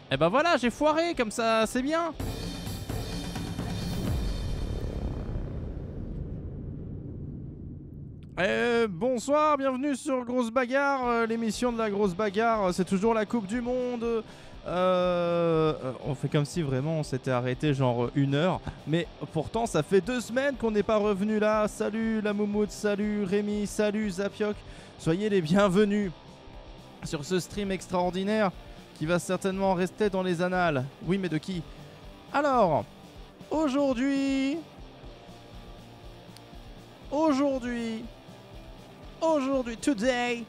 Et bah voilà, j'ai foiré, comme ça, c'est bien. Bonsoir, bienvenue sur Grosse Bagarre, l'émission de la Grosse Bagarre, c'est toujours la Coupe du Monde. On fait comme si vraiment on s'était arrêté genre 1 heure, mais pourtant ça fait 2 semaines qu'on n'est pas revenu là. Salut la Moumoute, salut Rémi, salut Zapioc, soyez les bienvenus sur ce stream extraordinaire qui va certainement rester dans les annales. Oui, mais de qui? Alors, aujourd'hui, today,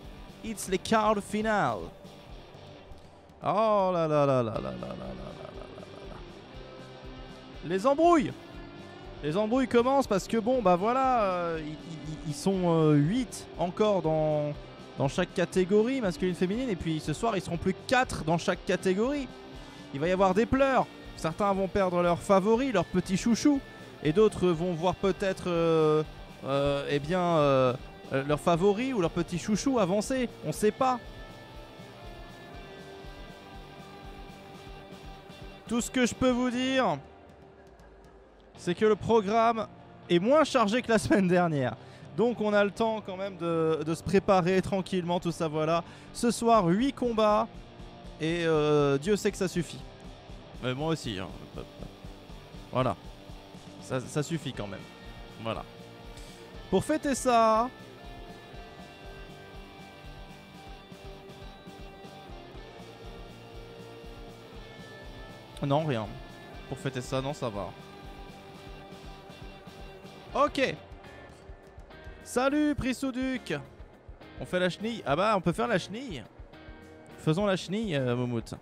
it's les quarts de finale. Oh là là là là là là là là là là là. Les embrouilles. Les embrouilles commencent parce que bon, bah voilà, ils sont 8 encore dans chaque catégorie, masculine, féminine, et puis ce soir, ils seront plus que 4 dans chaque catégorie. Il va y avoir des pleurs. Certains vont perdre leur favori, leur petit chouchou, et d'autres vont voir peut-être leur favori ou leur petit chouchou avancer. On sait pas. Tout ce que je peux vous dire, c'est que le programme est moins chargé que la semaine dernière. Donc on a le temps quand même de se préparer tranquillement, tout ça, voilà. Ce soir, 8 combats, et Dieu sait que ça suffit. Mais moi aussi, hein. Voilà. Ça suffit quand même. Voilà. Pour fêter ça... Non, rien. Pour fêter ça, non, ça va. Ok. Salut, Prissouduc. On fait la chenille. Ah bah, on peut faire la chenille. Faisons la chenille, Moumout.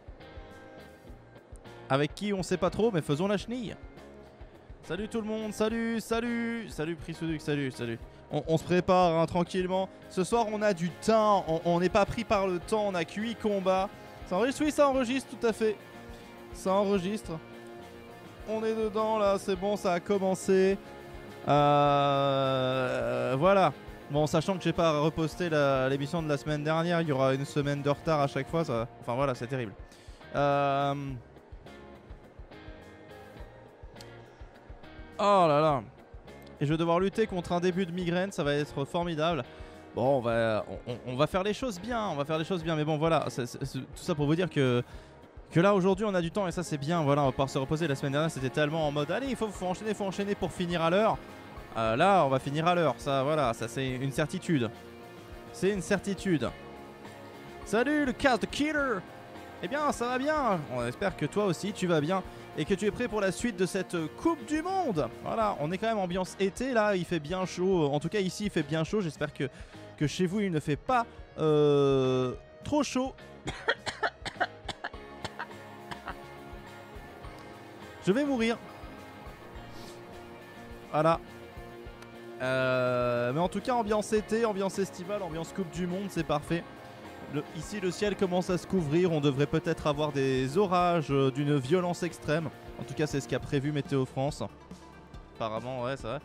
Avec qui, on sait pas trop, mais faisons la chenille. Salut tout le monde, salut Prissouduc, salut. On se prépare hein, tranquillement. Ce soir, on a du temps. On n'est pas pris par le temps, on a que 8 combats. Ça enregistre? Oui, ça enregistre, tout à fait. Ça enregistre. On est dedans là, c'est bon, ça a commencé. Voilà. Bon, sachant que j'ai pas reposté l'émission de la semaine dernière, il y aura une semaine de retard à chaque fois. Ça... Enfin voilà, c'est terrible. Oh là là. Et je vais devoir lutter contre un début de migraine, ça va être formidable. Bon, on va faire les choses bien, mais bon voilà, c'est tout ça pour vous dire que là aujourd'hui on a du temps et ça c'est bien, voilà, on va pouvoir se reposer. La semaine dernière c'était tellement en mode allez, il faut enchaîner pour finir à l'heure. Là on va finir à l'heure, ça voilà, ça c'est une certitude. C'est une certitude. Salut le cast killer. Eh bien ça va bien, on espère que toi aussi tu vas bien et que tu es prêt pour la suite de cette Coupe du Monde. Voilà, on est quand même ambiance été là, il fait bien chaud, en tout cas ici il fait bien chaud, j'espère que chez vous il ne fait pas trop chaud. Je vais mourir. Voilà. Mais en tout cas, ambiance été, ambiance estivale, ambiance Coupe du Monde, c'est parfait. Ici, le ciel commence à se couvrir. On devrait peut-être avoir des orages d'une violence extrême. En tout cas, c'est ce qu'a prévu Météo France. Apparemment, ouais, c'est vrai.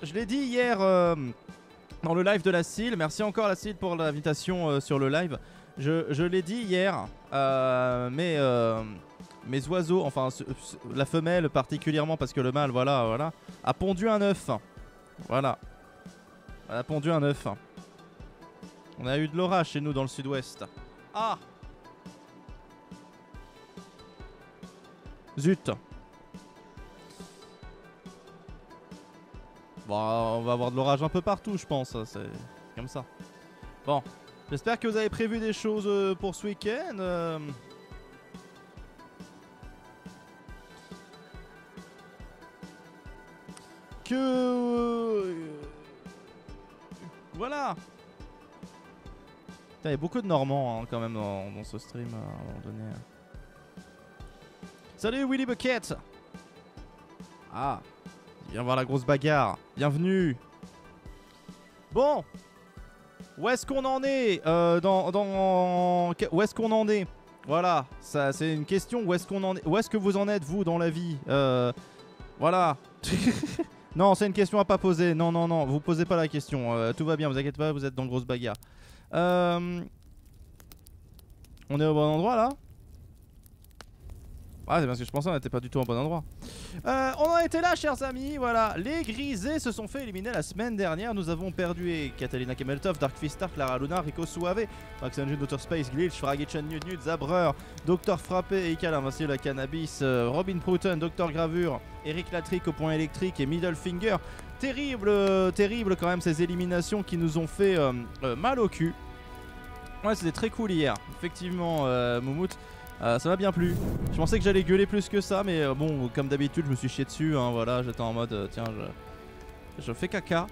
Je l'ai dit hier dans le live de la CIL. Merci encore la CIL pour l'invitation sur le live. Je l'ai dit hier, mes oiseaux, enfin la femelle particulièrement parce que le mâle, voilà, a pondu un œuf. Voilà. Elle a pondu un œuf. On a eu de l'orage chez nous dans le sud-ouest. Ah! Zut! Bon, on va avoir de l'orage un peu partout, je pense. C'est comme ça. Bon. J'espère que vous avez prévu des choses pour ce week-end. Voilà. Il y a beaucoup de Normands hein, quand même dans ce stream à un moment donné. Salut Willy Bucket. Ah, viens voir la grosse bagarre. Bienvenue. Bon, où est-ce qu'on en est où est-ce qu'on en est? Voilà, ça c'est une question. Où est-ce qu'on en est? Où est-ce que vous en êtes vous dans la vie? Voilà. Non, c'est une question à pas poser. Non, vous posez pas la question. Tout va bien, vous inquiétez pas, vous êtes dans grosse bagarre. On est au bon endroit là? Ah, c'est parce que je pensais qu'on n'était pas du tout au bon endroit. On en était là, chers amis. Voilà, les Grisés se sont fait éliminer la semaine dernière. Nous avons perdu Catalina Kemeltov, Dark Fistar, Clara Luna, Rico Suave, Max Engine, Dr Space, Glitch, Fragitchen, Newt, Zabreur, Dr Frappé, Ekal, Invincible la Cannabis, Robin Prouton, Dr Gravure, Eric Latrick au point électrique et Middle Finger. Terrible quand même ces éliminations qui nous ont fait mal au cul. Ouais, c'était très cool hier. Effectivement, Moumout. Ça m'a bien plu. Je pensais que j'allais gueuler plus que ça, mais bon, comme d'habitude, je me suis chié dessus. Hein, voilà, j'étais en mode, tiens, je fais caca.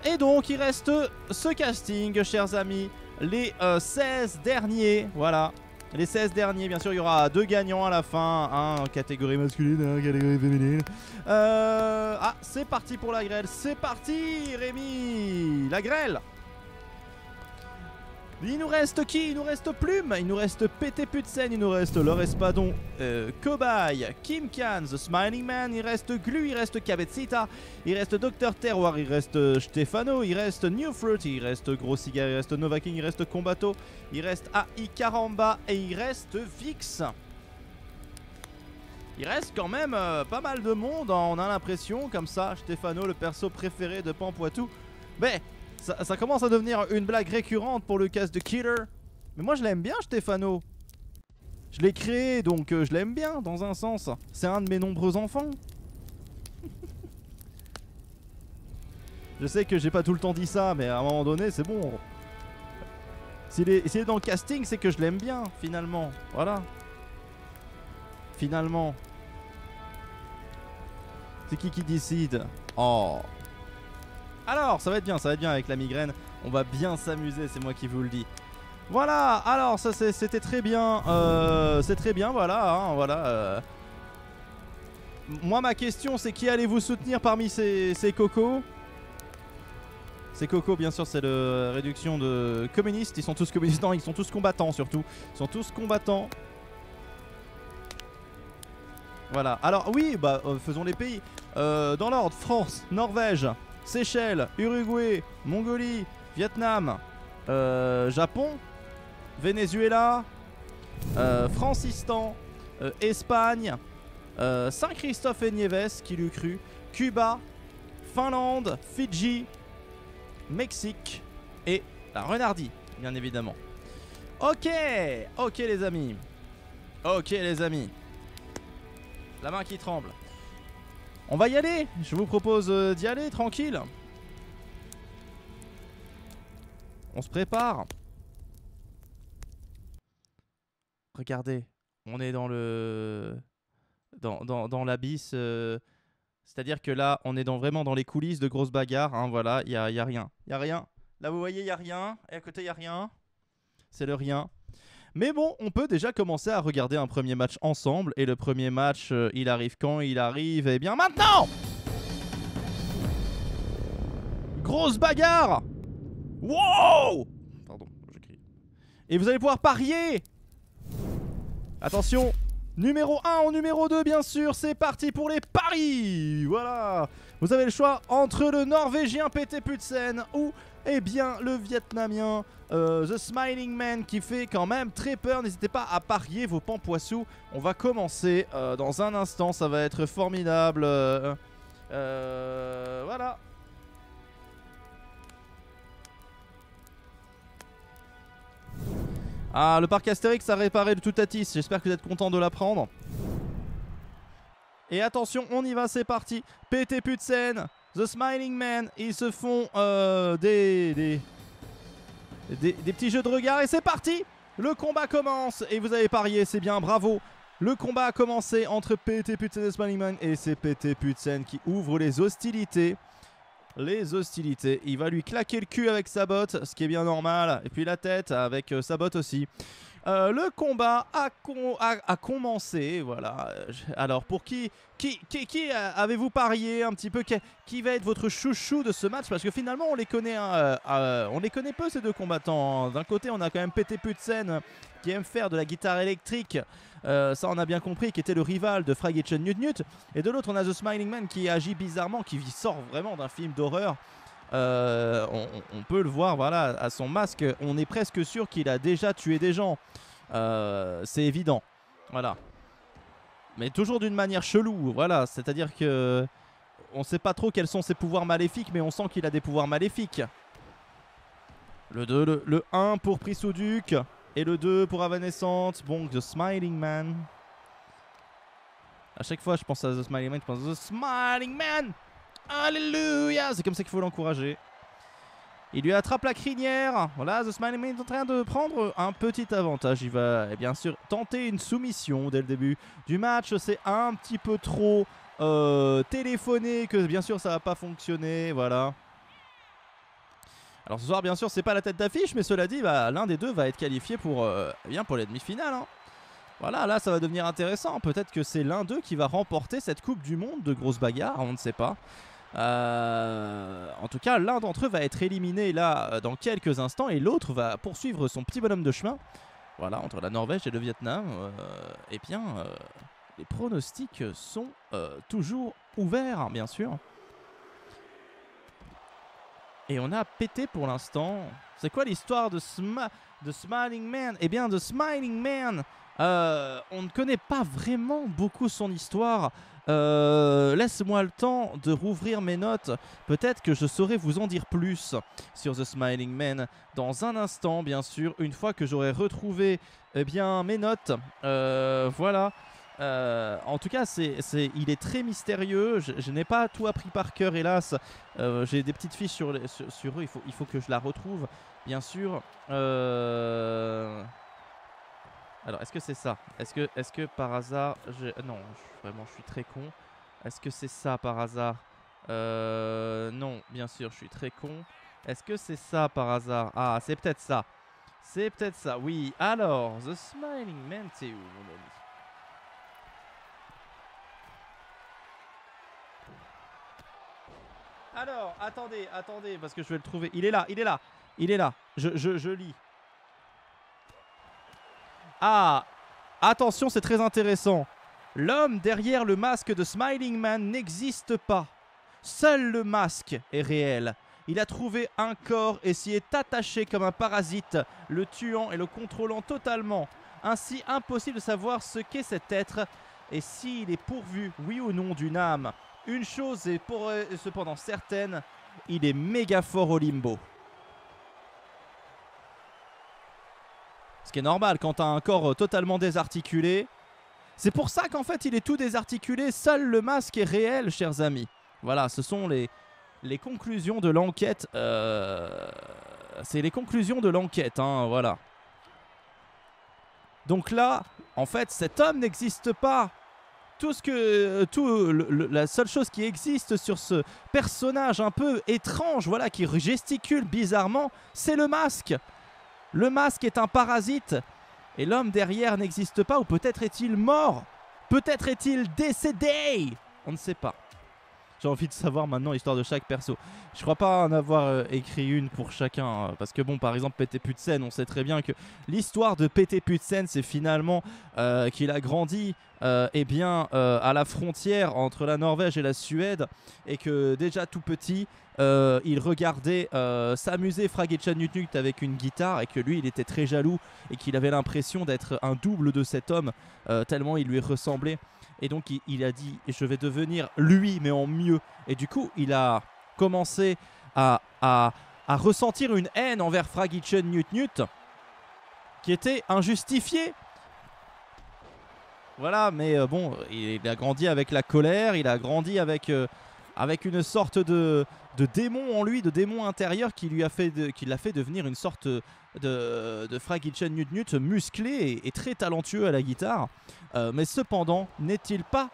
Et donc, il reste ce casting, chers amis. Les 16 derniers, voilà. Les 16 derniers, bien sûr, il y aura 2 gagnants à la fin. Un catégorie masculine, un catégorie féminine. Ah, c'est parti pour la grêle. C'est parti, Rémi. La grêle. Il nous reste qui? Il nous reste Plume, il nous reste PT Putsen, il nous reste Laure Espadon, Cobaye, Kim Khan, The Smiling Man, il reste Glu, il reste Cabezita, il reste Dr Terroir, il reste Stefano, il reste New Fruit, il reste Gros Cigare, il reste Nova King, il reste Combato, il reste AI Caramba et il reste Vix. Il reste quand même pas mal de monde, hein, on a l'impression, comme ça, Stefano, le perso préféré de Pampoitou. Mais ça commence à devenir une blague récurrente pour le cast de Killer. Mais moi je l'aime bien, Stefano. Je l'ai créé, donc je l'aime bien dans un sens. C'est un de mes nombreux enfants. Je sais que j'ai pas tout le temps dit ça, mais à un moment donné c'est bon. S'il est dans le casting, c'est que je l'aime bien, finalement. Voilà. Finalement. C'est qui décide? Oh. Alors, ça va être bien avec la migraine. On va bien s'amuser, c'est moi qui vous le dis. Voilà, alors ça c'était très bien. C'est très bien, voilà. Hein, voilà moi, ma question, c'est qui allez-vous soutenir parmi ces cocos? Ces cocos, bien sûr, c'est la réduction de communistes. Ils sont tous communistes. Non, ils sont tous combattants, surtout. Ils sont tous combattants. Voilà. Alors, oui, bah, faisons les pays. Dans l'ordre, France, Norvège, Seychelles, Uruguay, Mongolie, Vietnam, Japon, Venezuela, Francistan, Espagne, Saint-Christophe et Nieves, qui l'eût cru, Cuba, Finlande, Fidji, Mexique et la Renardie, bien évidemment. Ok les amis. Ok les amis. La main qui tremble. On va y aller. Je vous propose d'y aller tranquille. On se prépare. Regardez, on est dans le dans l'abysse. C'est-à-dire que là, on est vraiment dans les coulisses de grosses bagarres. Hein, voilà, y a rien. Y a rien. Là, vous voyez, y a rien. Et à côté, y a rien. C'est le rien. Mais bon, on peut déjà commencer à regarder un premier match ensemble. Et le premier match, il arrive quand? Il arrive, eh bien maintenant! Grosse bagarre! Wow! Pardon, je crie. Et vous allez pouvoir parier! Attention! Numéro 1 au numéro 2, bien sûr, c'est parti pour les paris! Voilà! Vous avez le choix entre le Norvégien PT Putsen ou, eh bien, le Vietnamien The Smiling Man qui fait quand même très peur. N'hésitez pas à parier vos pampoissous. On va commencer dans un instant, ça va être formidable. Voilà. Ah, le parc Astérix a réparé le Toutatis. J'espère que vous êtes content de l'apprendre. Et attention, on y va, c'est parti. PT Putsen, The Smiling Man, ils se font des petits jeux de regard. Et c'est parti. Le combat commence. Et vous avez parié, c'est bien, bravo. Le combat a commencé entre PT Putsen et The Smiling Man. Et c'est PT Putsen qui ouvre les hostilités. Les hostilités, il va lui claquer le cul avec sa botte, ce qui est bien normal, et puis la tête avec sa botte aussi. Le combat a commencé, voilà. Alors pour qui avez-vous parié un petit peu, qui va être votre chouchou de ce match? Parce que finalement on les connaît, on les connaît peu ces deux combattants. D'un côté on a quand même PT Putsen qui aime faire de la guitare électrique. Ça on a bien compris, qui était le rival de Fragitchen Newt. Et de l'autre on a The Smiling Man qui agit bizarrement, qui sort vraiment d'un film d'horreur. On peut le voir, voilà, à son masque, on est presque sûr qu'il a déjà tué des gens. C'est évident. Voilà. Mais toujours d'une manière chelou, voilà. C'est-à-dire que on sait pas trop quels sont ses pouvoirs maléfiques, mais on sent qu'il a des pouvoirs maléfiques. Le 2, le 1 pour Prisouduc. Et le 2 pour Avanescente. Bon, The Smiling Man. À chaque fois, je pense à The Smiling Man, je pense à The Smiling Man. Alléluia. C'est comme ça qu'il faut l'encourager. Il lui attrape la crinière. Voilà, The Smiling Man est en train de prendre un petit avantage. Il va bien sûr tenter une soumission dès le début du match. C'est un petit peu trop téléphoné que bien sûr ça va pas fonctionner. Voilà. Alors ce soir bien sûr c'est pas la tête d'affiche, mais cela dit bah, l'un des deux va être qualifié pour, pour les demi-finales. Hein. Voilà, là ça va devenir intéressant. Peut-être que c'est l'un d'eux qui va remporter cette Coupe du Monde de grosse bagarre, on ne sait pas. En tout cas, l'un d'entre eux va être éliminé là dans quelques instants et l'autre va poursuivre son petit bonhomme de chemin. Voilà, entre la Norvège et le Vietnam. Eh bien, les pronostics sont toujours ouverts, bien sûr. Et on a pété pour l'instant. C'est quoi l'histoire de Smiling Man? Eh bien, de Smiling Man, on ne connaît pas vraiment beaucoup son histoire. Laisse-moi le temps de rouvrir mes notes. Peut-être que je saurai vous en dire plus sur The Smiling Man dans un instant, bien sûr, une fois que j'aurai retrouvé mes notes. Voilà. En tout cas, il est très mystérieux. Je n'ai pas tout appris par cœur, hélas. J'ai des petites fiches sur eux. Il faut que je la retrouve, bien sûr. Alors, est-ce que c'est ça? Est-ce que par hasard... Non, vraiment, je suis très con. Est-ce que c'est ça par hasard? Non, bien sûr, je suis très con. Est-ce que c'est ça par hasard? Ah, c'est peut-être ça. C'est peut-être ça, oui. Alors, The Smiling Man, c'est où, mon ami? Alors, attendez, parce que je vais le trouver. Il est là. Je lis. Ah, attention, c'est très intéressant. L'homme derrière le masque de Smiling Man n'existe pas. Seul le masque est réel. Il a trouvé un corps et s'y est attaché comme un parasite, le tuant et le contrôlant totalement. Ainsi, impossible de savoir ce qu'est cet être et s'il est pourvu, oui ou non, d'une âme. Une chose est cependant certaine, il est méga fort au limbo. Ce qui est normal quand tu as un corps totalement désarticulé. C'est pour ça qu'en fait il est tout désarticulé. Seul le masque est réel, chers amis. Voilà, ce sont les conclusions de l'enquête. C'est les conclusions de l'enquête, hein, voilà. Donc là, en fait, cet homme n'existe pas. La seule chose qui existe sur ce personnage un peu étrange, voilà, qui gesticule bizarrement, c'est le masque. Le masque est un parasite et l'homme derrière n'existe pas, ou peut-être est-il mort? Peut-être est-il décédé? On ne sait pas. J'ai envie de savoir maintenant l'histoire de chaque perso. Je crois pas en avoir écrit une pour chacun. Parce que bon, par exemple, Pete Putsen, on sait très bien que l'histoire de Pete Putsen, c'est finalement qu'il a grandi à la frontière entre la Norvège et la Suède. Et que déjà tout petit, il regardait s'amuser Fragile Newt avec une guitare. Et que lui, il était très jaloux. Et qu'il avait l'impression d'être un double de cet homme. Tellement il lui ressemblait. Et donc il a dit je vais devenir lui mais en mieux. Et du coup il a commencé à ressentir une haine envers Fragile Newt qui était injustifiée. Voilà, mais bon, il a grandi avec la colère, il a grandi avec une sorte de démon en lui, de démon intérieur qui l'a fait devenir une sorte de Fragile Newt musclé et très talentueux à la guitare. Mais cependant, n'est-il pas,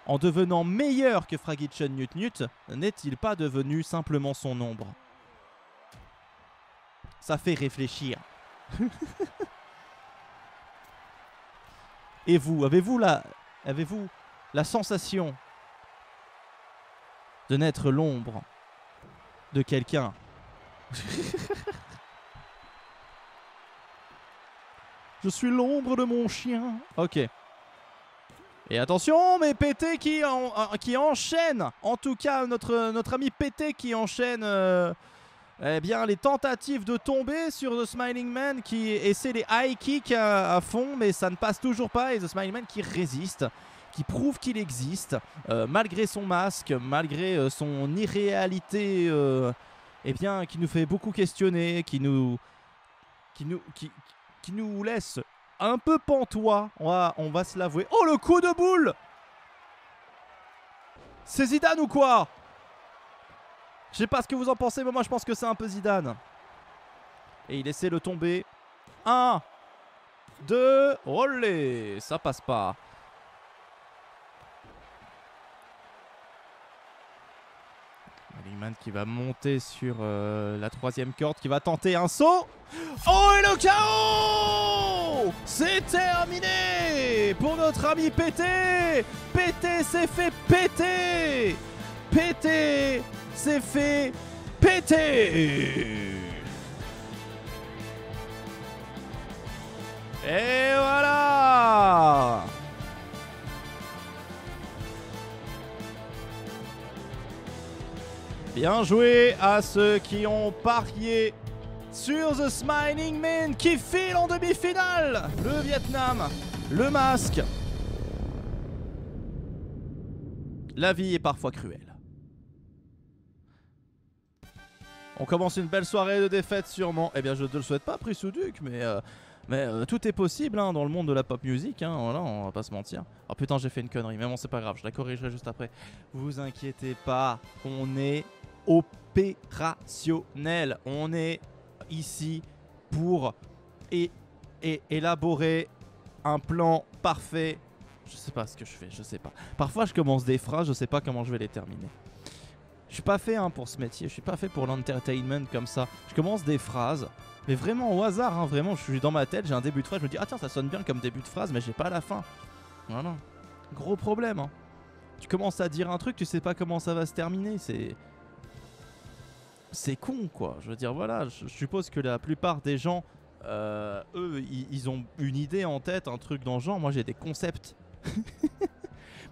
en devenant meilleur que Fragile Newt, n'est-il pas devenu simplement son ombre? Ça fait réfléchir. Et vous, avez-vous la sensation de n'être l'ombre de quelqu'un? Je suis l'ombre de mon chien. Ok. Et attention, mais Pété qui enchaîne. En tout cas, notre ami Pété qui enchaîne Eh bien, les tentatives de tomber sur The Smiling Man qui essaie les high kicks à fond, mais ça ne passe toujours pas. Et The Smiling Man qui résiste, qui prouve qu'il existe, malgré son masque, malgré son irréalité, eh bien, qui nous fait beaucoup questionner, qui nous laisse un peu pantois. On va se l'avouer. Oh, le coup de boule! C'est Zidane ou quoi? Je sais pas ce que vous en pensez, mais moi je pense que c'est un peu Zidane. Et il essaie de tomber. 1, 2, olé, ça passe pas. Malignman qui va monter sur la 3e corde, qui va tenter un saut. Oh, et le KO! C'est terminé pour notre ami PT. PT s'est fait péter. PT s'est fait péter. Et voilà. Bien joué à ceux qui ont parié sur The Smiling Man qui file en demi-finale. Le Vietnam, le masque. La vie est parfois cruelle. On commence une belle soirée de défaite sûrement. Eh bien je ne te le souhaite pas, Prisouduc, mais tout est possible hein, dans le monde de la pop music, hein, voilà, on va pas se mentir. Oh putain, j'ai fait une connerie, mais bon c'est pas grave, je la corrigerai juste après. Vous inquiétez pas, on est opérationnel. On est ici pour élaborer un plan parfait. Je sais pas ce que je fais, je sais pas. Parfois je commence des phrases, je sais pas comment je vais les terminer. Je suis pas fait hein, pour ce métier, je suis pas fait pour l'entertainment comme ça. Je commence des phrases, mais vraiment au hasard, hein, vraiment, je suis dans ma tête, j'ai un début de phrase, je me dis ah tiens ça sonne bien comme début de phrase, mais j'ai pas la fin. Voilà, gros problème. Hein. Tu commences à dire un truc, tu sais pas comment ça va se terminer, c'est con quoi. Je veux dire voilà, je suppose que la plupart des gens, eux, ils ont une idée en tête, un truc dans le genre. Moi j'ai des concepts.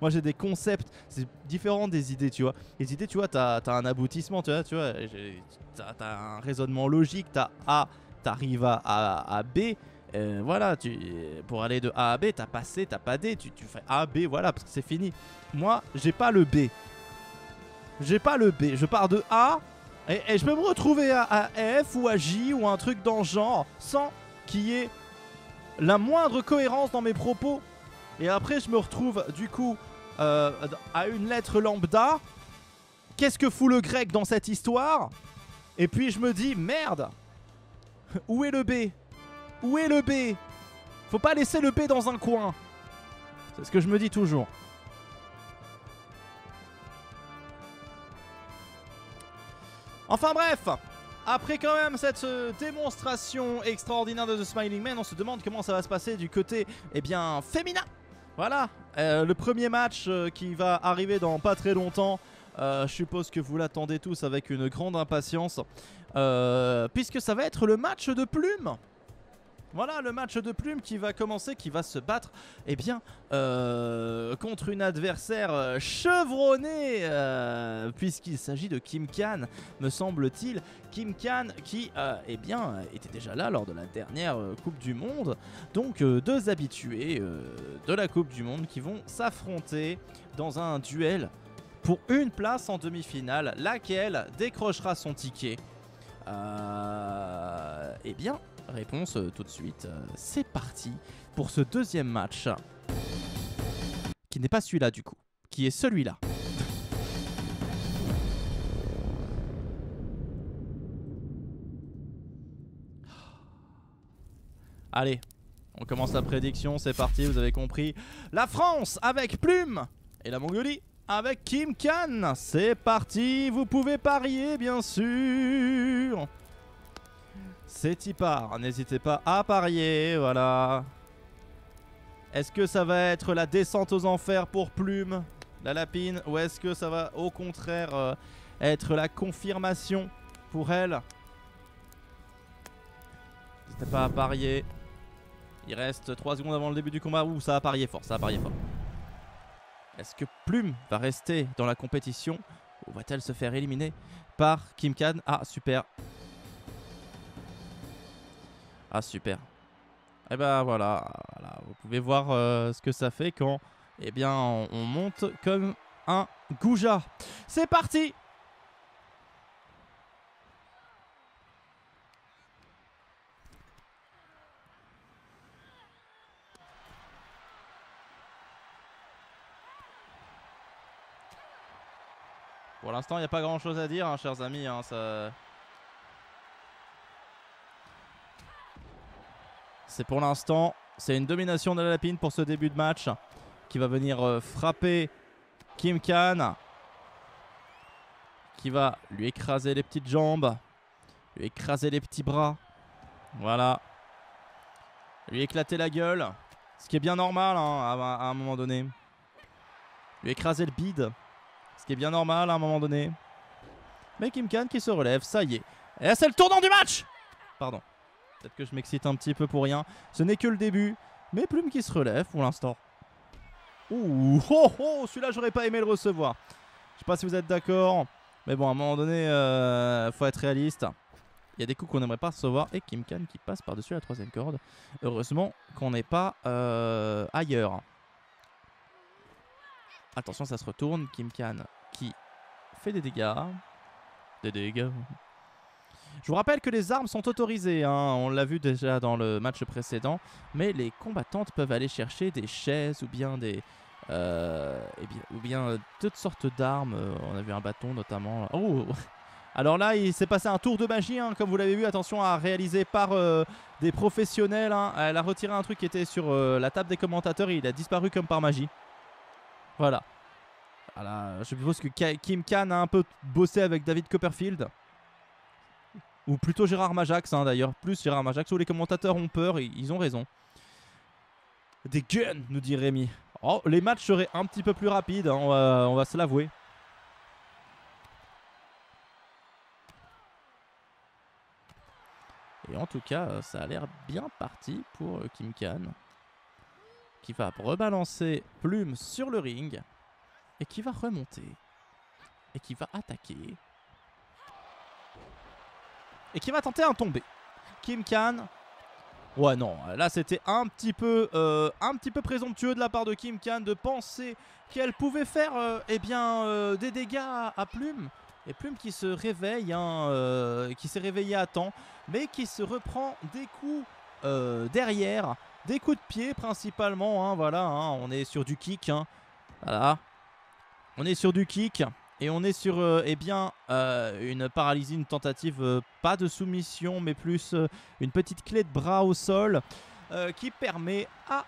Moi j'ai des concepts, c'est différent des idées, tu vois. Les idées, tu vois, t'as un aboutissement, tu vois, t'as un raisonnement logique, t'as A, t'arrives à B, voilà, pour aller de A à B, t'as pas C, t'as pas D, tu fais A, B, voilà, parce que c'est fini. Moi, j'ai pas le B. J'ai pas le B, je pars de A, et je peux me retrouver à F ou à J ou un truc dans le genre, sans qu'il y ait la moindre cohérence dans mes propos. Et après je me retrouve du coup à une lettre lambda. Qu'est-ce que fout le grec dans cette histoire? Et puis je me dis merde. Où est le B? Où est le B? Faut pas laisser le B dans un coin. C'est ce que je me dis toujours. Enfin bref, après quand même cette démonstration extraordinaire de The Smiling Man, on se demande comment ça va se passer du côté féminin. Voilà, le premier match qui va arriver dans pas très longtemps. Je suppose que vous l'attendez tous avec une grande impatience, puisque ça va être le match de Plume. Voilà, le match de Plume qui va commencer, qui va se battre contre une adversaire chevronnée, puisqu'il s'agit de Kim Khan, me semble-t-il. Kim Khan qui était déjà là lors de la dernière Coupe du Monde. Donc deux habitués de la Coupe du Monde qui vont s'affronter dans un duel pour une place en demi-finale. Laquelle décrochera son ticket? Réponse tout de suite. C'est parti pour ce deuxième match. Qui n'est pas celui-là du coup. Qui est celui-là. Allez, on commence la prédiction. C'est parti, vous avez compris. La France avec Plume. Et la Mongolie avec Kim Khan. C'est parti, vous pouvez parier bien sûr. C'est y part, n'hésitez pas à parier, voilà. Est-ce que ça va être la descente aux enfers pour Plume, la lapine, ou est-ce que ça va au contraire être la confirmation pour elle? N'hésitez pas à parier. Il reste 3 secondes avant le début du combat. Ouh, ça a parié fort, ça a parié fort. Est-ce que Plume va rester dans la compétition ou va-t-elle se faire éliminer par Kim Khan? Ah, super. Ah super. Et ben voilà, vous pouvez voir ce que ça fait quand eh bien, on monte comme un goujat. C'est parti! Pour l'instant, il n'y a pas grand chose à dire, hein, chers amis. Hein, c'est pour l'instant, c'est une domination de la Lapine pour ce début de match qui va venir frapper Kim Khan, qui va lui écraser les petites jambes, lui écraser les petits bras. Voilà. Lui éclater la gueule, ce qui est bien normal hein, à un moment donné. Lui écraser le bide, ce qui est bien normal à un moment donné. Mais Kim Khan qui se relève, ça y est. Et c'est le tournant du match! Pardon. Peut-être que je m'excite un petit peu pour rien. Ce n'est que le début. Mais Plume qui se relève pour l'instant. Ouh, oh, oh, celui-là, j'aurais pas aimé le recevoir. Je sais pas si vous êtes d'accord. Mais bon, à un moment donné, faut être réaliste. Il y a des coups qu'on n'aimerait pas recevoir. Et Kim Khan qui passe par-dessus la troisième corde. Heureusement qu'on n'est pas ailleurs. Attention, ça se retourne. Kim Khan qui fait des dégâts. Des dégâts. Je vous rappelle que les armes sont autorisées, hein. On l'a vu déjà dans le match précédent, mais les combattantes peuvent aller chercher des chaises ou bien des toutes sortes d'armes. On a vu un bâton notamment. Oh, alors là, il s'est passé un tour de magie, hein, comme vous l'avez vu. Attention à réaliser par des professionnels. Hein. Elle a retiré un truc qui était sur la table des commentateurs et il a disparu comme par magie. Voilà. Voilà. Je suppose que Kim Khan a un peu bossé avec David Copperfield. Ou plutôt Gérard Majax hein, d'ailleurs, plus Gérard Majax, où les commentateurs ont peur et ils ont raison. Des guns, nous dit Rémi. Oh, les matchs seraient un petit peu plus rapides, hein, on va se l'avouer. Et en tout cas, ça a l'air bien parti pour Kim Khan. Qui va rebalancer Plume sur le ring. Et qui va remonter. Et qui va attaquer. Et qui va tenter un tombé. Kim Khan. Ouais non, là c'était un petit peu présomptueux de la part de Kim Khan de penser qu'elle pouvait faire des dégâts à Plume. Et Plume qui se réveille, hein, qui s'est réveillé à temps, mais qui se reprend des coups derrière, des coups de pied principalement. Hein, voilà, hein, on est sur du kick. Hein, voilà, on est sur du kick. Et on est sur une paralysie, une tentative, pas de soumission, mais plus une petite clé de bras au sol qui permet à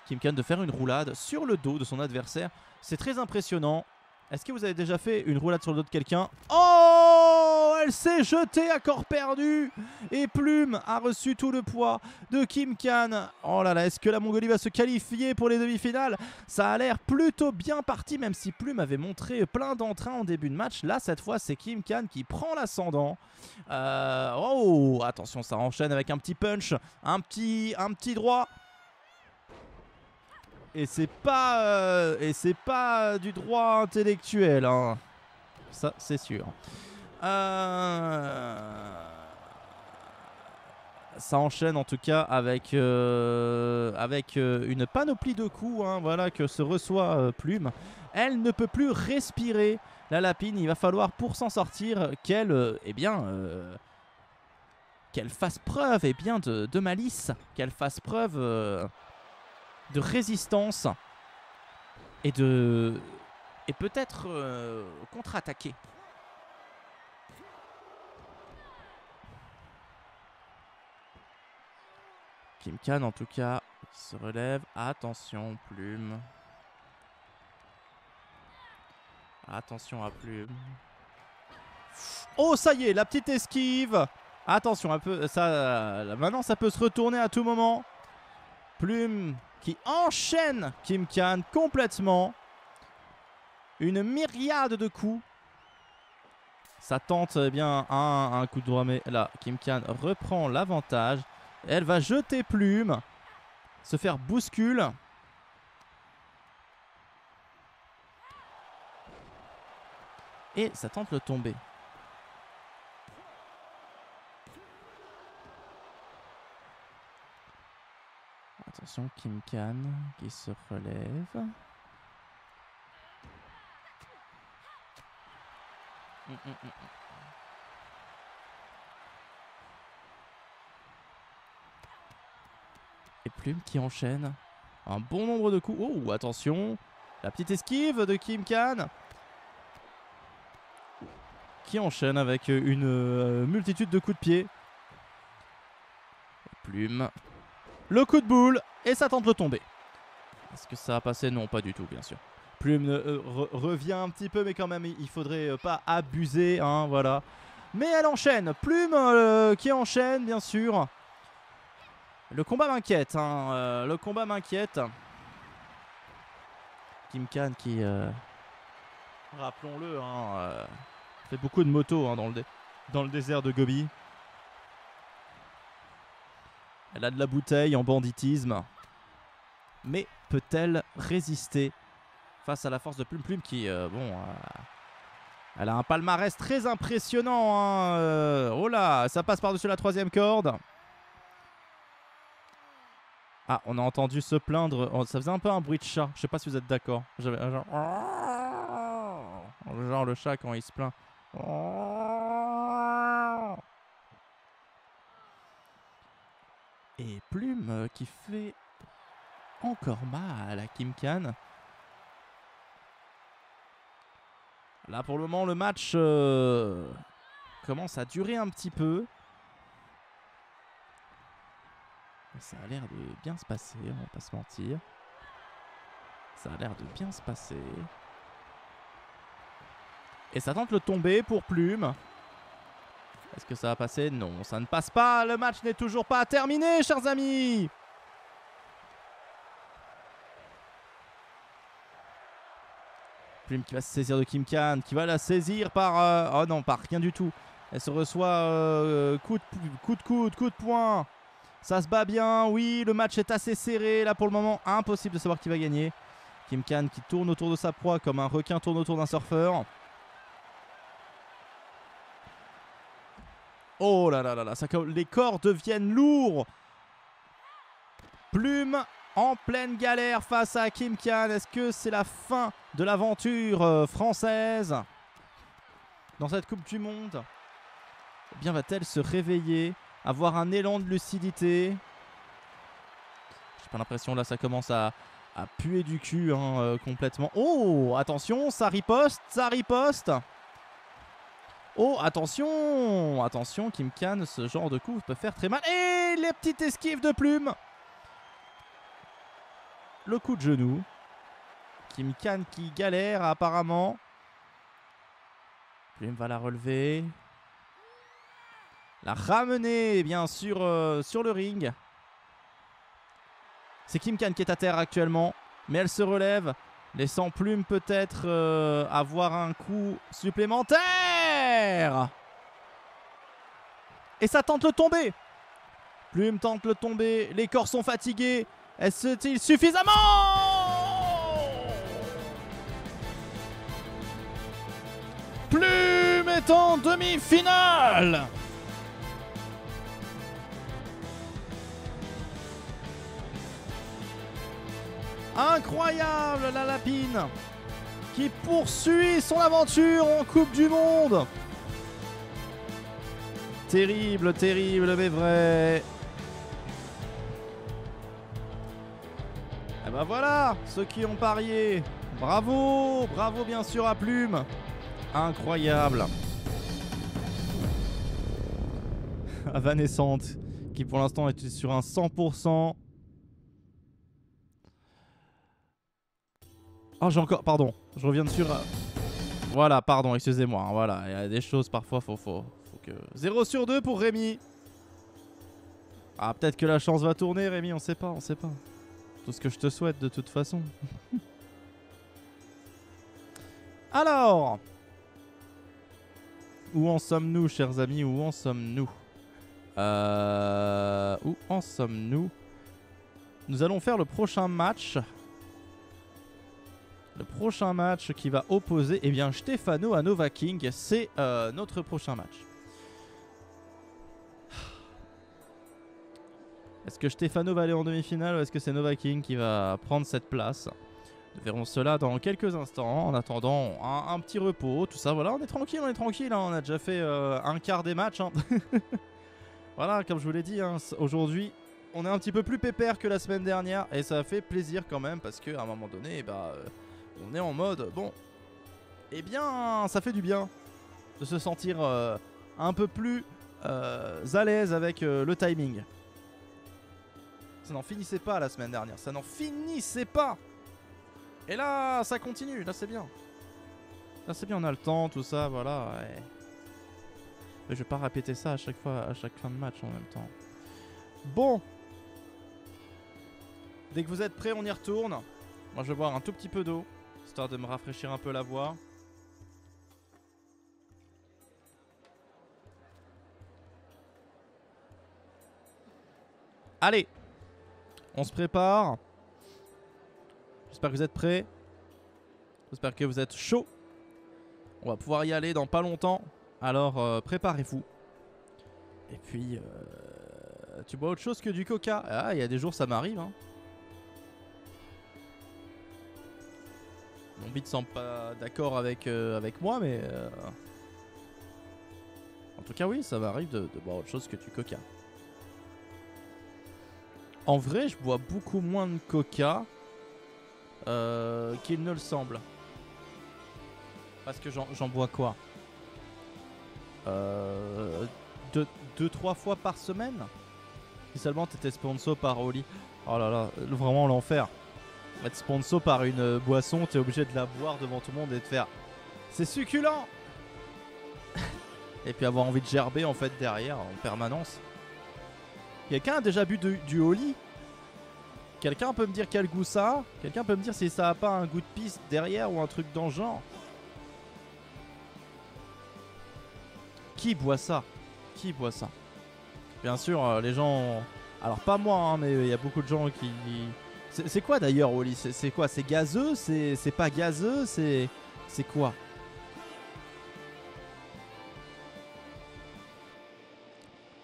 Kim Khan de faire une roulade sur le dos de son adversaire. C'est très impressionnant. Est-ce que vous avez déjà fait une roulade sur le dos de quelqu'un? Oh, elle s'est jetée à corps perdu. Et Plume a reçu tout le poids de Kim Khan. Oh là là, est-ce que la Mongolie va se qualifier pour les demi-finales? Ça a l'air plutôt bien parti, même si Plume avait montré plein d'entrain en début de match. Là, cette fois, c'est Kim Khan qui prend l'ascendant. Oh, attention, ça enchaîne avec un petit punch, un petit droit. Et c'est pas du droit intellectuel, hein. Ça, c'est sûr. Ça enchaîne en tout cas avec une panoplie de coups, hein, voilà, que se reçoit Plume. Elle ne peut plus respirer, la Lapine. Il va falloir, pour s'en sortir, qu'elle fasse preuve de malice, qu'elle fasse preuve de résistance et peut-être contre-attaquer. Kim Khan en tout cas qui se relève. Attention Plume. Attention à Plume. Oh ça y est, la petite esquive. Attention un peu, ça, maintenant ça peut se retourner à tout moment. Plume qui enchaîne Kim Khan complètement. Une myriade de coups. Ça tente bien un coup de droit, mais là, Kim Khan reprend l'avantage. Elle va jeter Plume, se faire bouscule. Et ça tente le tomber. Attention, Kim Kan qui se relève. Et Plume qui enchaîne un bon nombre de coups. Oh, attention, la petite esquive de Kim Kan qui enchaîne avec une multitude de coups de pied. Plume, le coup de boule et ça tente le tomber. Est-ce que ça a passé? Non, pas du tout, bien sûr. Plume revient un petit peu, mais quand même, il faudrait pas abuser, hein, voilà. Mais elle enchaîne. Plume qui enchaîne, bien sûr. Le combat m'inquiète, hein, le combat m'inquiète. Kim Kan qui, rappelons-le, hein, fait beaucoup de motos hein, dans le désert de Gobi. Elle a de la bouteille en banditisme. Mais peut-elle résister face à la force de Plume? Plume qui, elle a un palmarès très impressionnant. Hein, oh là, ça passe par-dessus la 3e corde. Ah, on a entendu se plaindre. Oh, ça faisait un peu un bruit de chat. Je sais pas si vous êtes d'accord. J'avais un genre... Genre le chat quand il se plaint. Et Plume qui fait encore mal à Kim Kan. Là pour le moment le match commence à durer un petit peu. Ça a l'air de bien se passer, on va pas se mentir. Ça a l'air de bien se passer. Et ça tente le tomber pour Plume. Est-ce que ça va passer? Non, ça ne passe pas. Le match n'est toujours pas terminé, chers amis. Plume qui va se saisir de Kim Kan, qui va la saisir par... oh non, par rien du tout. Elle se reçoit coup de coude, coup de poing. Ça se bat bien, oui, le match est assez serré. Là, pour le moment, impossible de savoir qui va gagner. Kim Kan qui tourne autour de sa proie comme un requin tourne autour d'un surfeur. Oh là là là là, les corps deviennent lourds. Plume en pleine galère face à Kim Kan. Est-ce que c'est la fin de l'aventure française dans cette Coupe du Monde? Eh bien, va-t-elle se réveiller, avoir un élan de lucidité? J'ai pas l'impression, là, ça commence à puer du cul hein, complètement. Oh, attention, ça riposte, ça riposte. Oh, attention! Attention, Kim Kan, ce genre de coup peut faire très mal. Et les petites esquives de Plume! Le coup de genou. Kim Kan qui galère apparemment. Plume va la relever. La ramener, bien sûr, sur le ring. C'est Kim Kan qui est à terre actuellement. Mais elle se relève. Laissant Plume peut-être avoir un coup supplémentaire. Et ça tente le tomber. Plume tente le tomber. Les corps sont fatigués. Est-ce suffisamment? Plume est en demi-finale. Incroyable la lapine qui poursuit son aventure en Coupe du Monde. Terrible, terrible mais vrai. Et ben voilà, ceux qui ont parié. Bravo, bravo bien sûr à Plume. Incroyable. Avanescente qui pour l'instant est sur un 100%. Oh, j'ai encore... Pardon, je reviens dessus. Voilà, pardon, excusez-moi. Hein, voilà, il y a des choses parfois, faut que... 0 sur 2 pour Rémi. Ah, peut-être que la chance va tourner, Rémi, on sait pas, on sait pas. Tout ce que je te souhaite, de toute façon. Alors... Où en sommes-nous, chers amis? Où en sommes-nous? Où en sommes-nous? Nous allons faire le prochain match... Le prochain match qui va opposer eh bien, Stefano à Nova King. C'est notre prochain match. Est-ce que Stefano va aller en demi-finale ou est-ce que c'est Nova King qui va prendre cette place? Nous verrons cela dans quelques instants. En attendant, un petit repos, tout ça. Voilà, on est tranquille, hein. On a déjà fait un quart des matchs. Hein. Voilà, comme je vous l'ai dit, hein, aujourd'hui, on est un petit peu plus pépère que la semaine dernière. Et ça fait plaisir quand même parce qu'à un moment donné, bah, on est en mode, bon, eh bien, ça fait du bien de se sentir un peu plus à l'aise avec le timing. Ça n'en finissait pas la semaine dernière, ça n'en finissait pas. Et là, ça continue, là c'est bien. Là c'est bien, on a le temps, tout ça, voilà. Ouais. Mais je vais pas répéter ça à chaque fois, à chaque fin de match en même temps. Bon. Dès que vous êtes prêts, on y retourne. Moi je vais boire un tout petit peu d'eau, histoire de me rafraîchir un peu la voix. Allez, on se prépare. J'espère que vous êtes prêts. J'espère que vous êtes chaud. On va pouvoir y aller dans pas longtemps. Alors préparez-vous. Et puis, tu bois autre chose que du coca? Ah, il y a des jours ça m'arrive. Hein. Mon beat semble pas d'accord avec moi, mais... En tout cas, oui, ça m'arrive de boire autre chose que du coca. En vrai, je bois beaucoup moins de coca qu'il ne le semble. Parce que j'en bois quoi 2-3 fois par semaine. Si seulement t'étais sponsor par Oli. Oh là là, vraiment l'enfer. Être sponsor par une boisson, t'es obligé de la boire devant tout le monde et de faire c'est succulent. Et puis avoir envie de gerber en fait derrière en permanence. Quelqu'un a déjà bu du Oli? Quelqu'un peut me dire quel goût ça a? Quelqu'un peut me dire si ça a pas un goût de pisse derrière ou un truc dans le genre? Qui boit ça? Qui boit ça? Bien sûr, les gens... Alors pas moi, hein, mais il y a beaucoup de gens qui... C'est quoi d'ailleurs, Oli? C'est quoi? C'est gazeux? C'est pas gazeux? C'est quoi?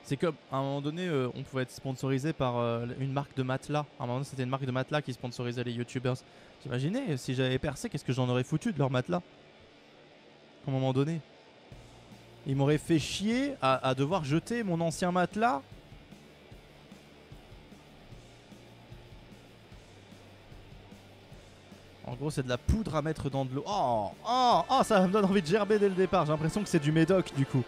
C'est comme, à un moment donné, on pouvait être sponsorisé par une marque de matelas. À un moment donné, c'était une marque de matelas qui sponsorisait les youtubers. T'imaginais, si j'avais percé, qu'est-ce que j'en aurais foutu de leur matelas? À un moment donné. Ils m'auraient fait chier à devoir jeter mon ancien matelas. En gros, c'est de la poudre à mettre dans de l'eau. Oh, ça me donne envie de gerber dès le départ. J'ai l'impression que c'est du médoc, du coup.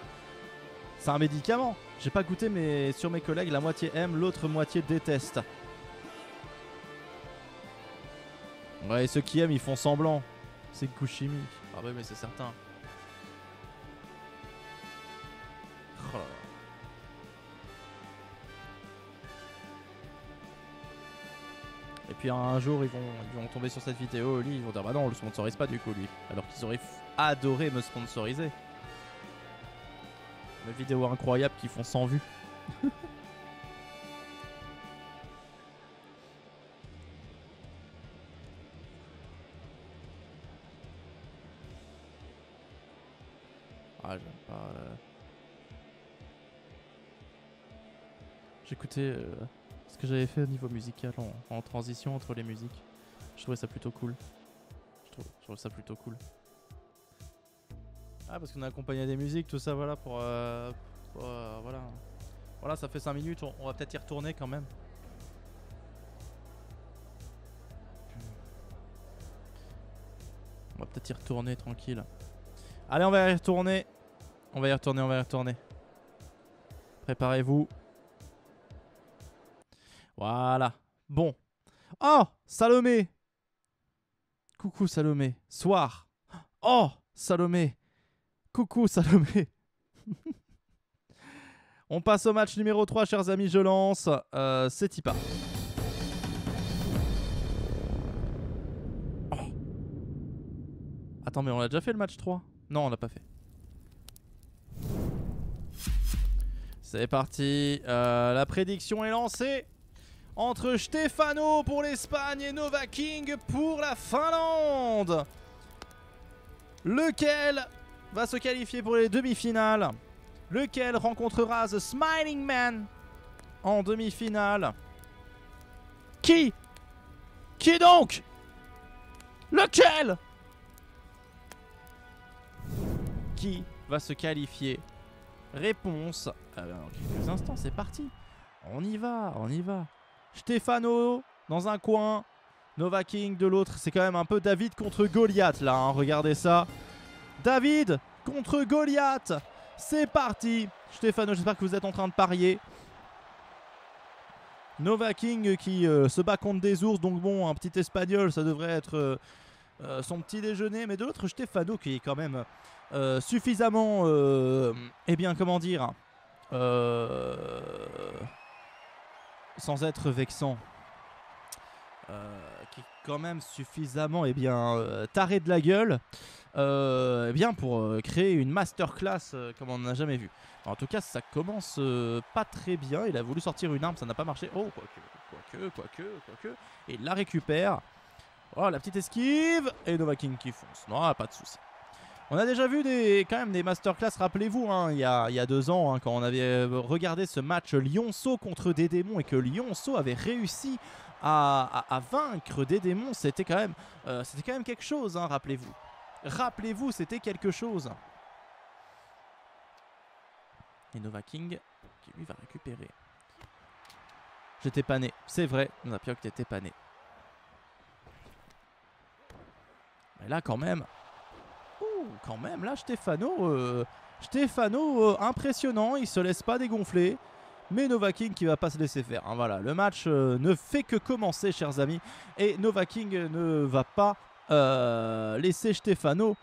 C'est un médicament. J'ai pas goûté, mais sur mes collègues, la moitié aime, l'autre moitié déteste. Ouais, et ceux qui aiment, ils font semblant. C'est le coup chimique. Ah ouais, mais c'est certain. Oh là là. Et puis un jour, ils vont tomber sur cette vidéo, lui, ils vont dire bah non, on le sponsorise pas du coup, lui. Alors qu'ils auraient adoré me sponsoriser. Mes vidéos incroyables qui font 100 vues. Ah, j'aime pas. J'écoutais ce que j'avais fait au niveau musical en transition entre les musiques. Je trouvais ça plutôt cool. Je trouvais ça plutôt cool. Ah, parce qu'on a accompagné des musiques, tout ça, voilà, voilà. Voilà, ça fait 5 minutes, on va peut-être y retourner quand même. On va peut-être y retourner tranquille. Allez, on va y retourner. On va y retourner. Préparez-vous. Voilà. Bon. Oh, Salomé. Coucou Salomé. Soir. Oh, Salomé. Coucou Salomé. On passe au match numéro 3, chers amis, je lance. C'est Tipa. Oh. Attends, mais on a déjà fait le match 3? Non, on l'a pas fait. C'est parti. La prédiction est lancée. Entre Stefano pour l'Espagne et Nova King pour la Finlande. Lequel va se qualifier pour les demi-finales? Lequel rencontrera The Smiling Man en demi-finale? Qui? Qui donc? Lequel? Qui va se qualifier? Réponse dans quelques instants, c'est parti. On y va, on y va. Stefano dans un coin, Novaking de l'autre. C'est quand même un peu David contre Goliath là, hein. Regardez ça. David contre Goliath. C'est parti. Stefano, j'espère que vous êtes en train de parier. Novaking qui se bat contre des ours. Donc bon, un petit espagnol, ça devrait être son petit déjeuner. Mais de l'autre, Stefano qui est quand même suffisamment... eh bien, comment dire sans être vexant. Qui est quand même suffisamment taré de la gueule bien pour créer une masterclass comme on n'en a jamais vu. En tout cas, ça commence pas très bien. Il a voulu sortir une arme, ça n'a pas marché. Oh, quoique. Et il la récupère. Oh, la petite esquive. Et Novaking qui fonce. Non, pas de souci. On a déjà vu quand même des masterclass, rappelez-vous, hein, il y a 2 ans, hein, quand on avait regardé ce match Lionceau contre des démons et que Lionceau avait réussi à vaincre des démons. C'était quand même quelque chose, hein, rappelez-vous. Rappelez-vous, c'était quelque chose. Et Novaking qui lui va récupérer. J'étais pas né, c'est vrai, Napiok t'étais pas né. Mais là quand même, là Stefano impressionnant, il se laisse pas dégonfler. Mais Novaking qui va pas se laisser faire, hein, voilà, le match ne fait que commencer, chers amis. Et Novaking ne va pas laisser Stefano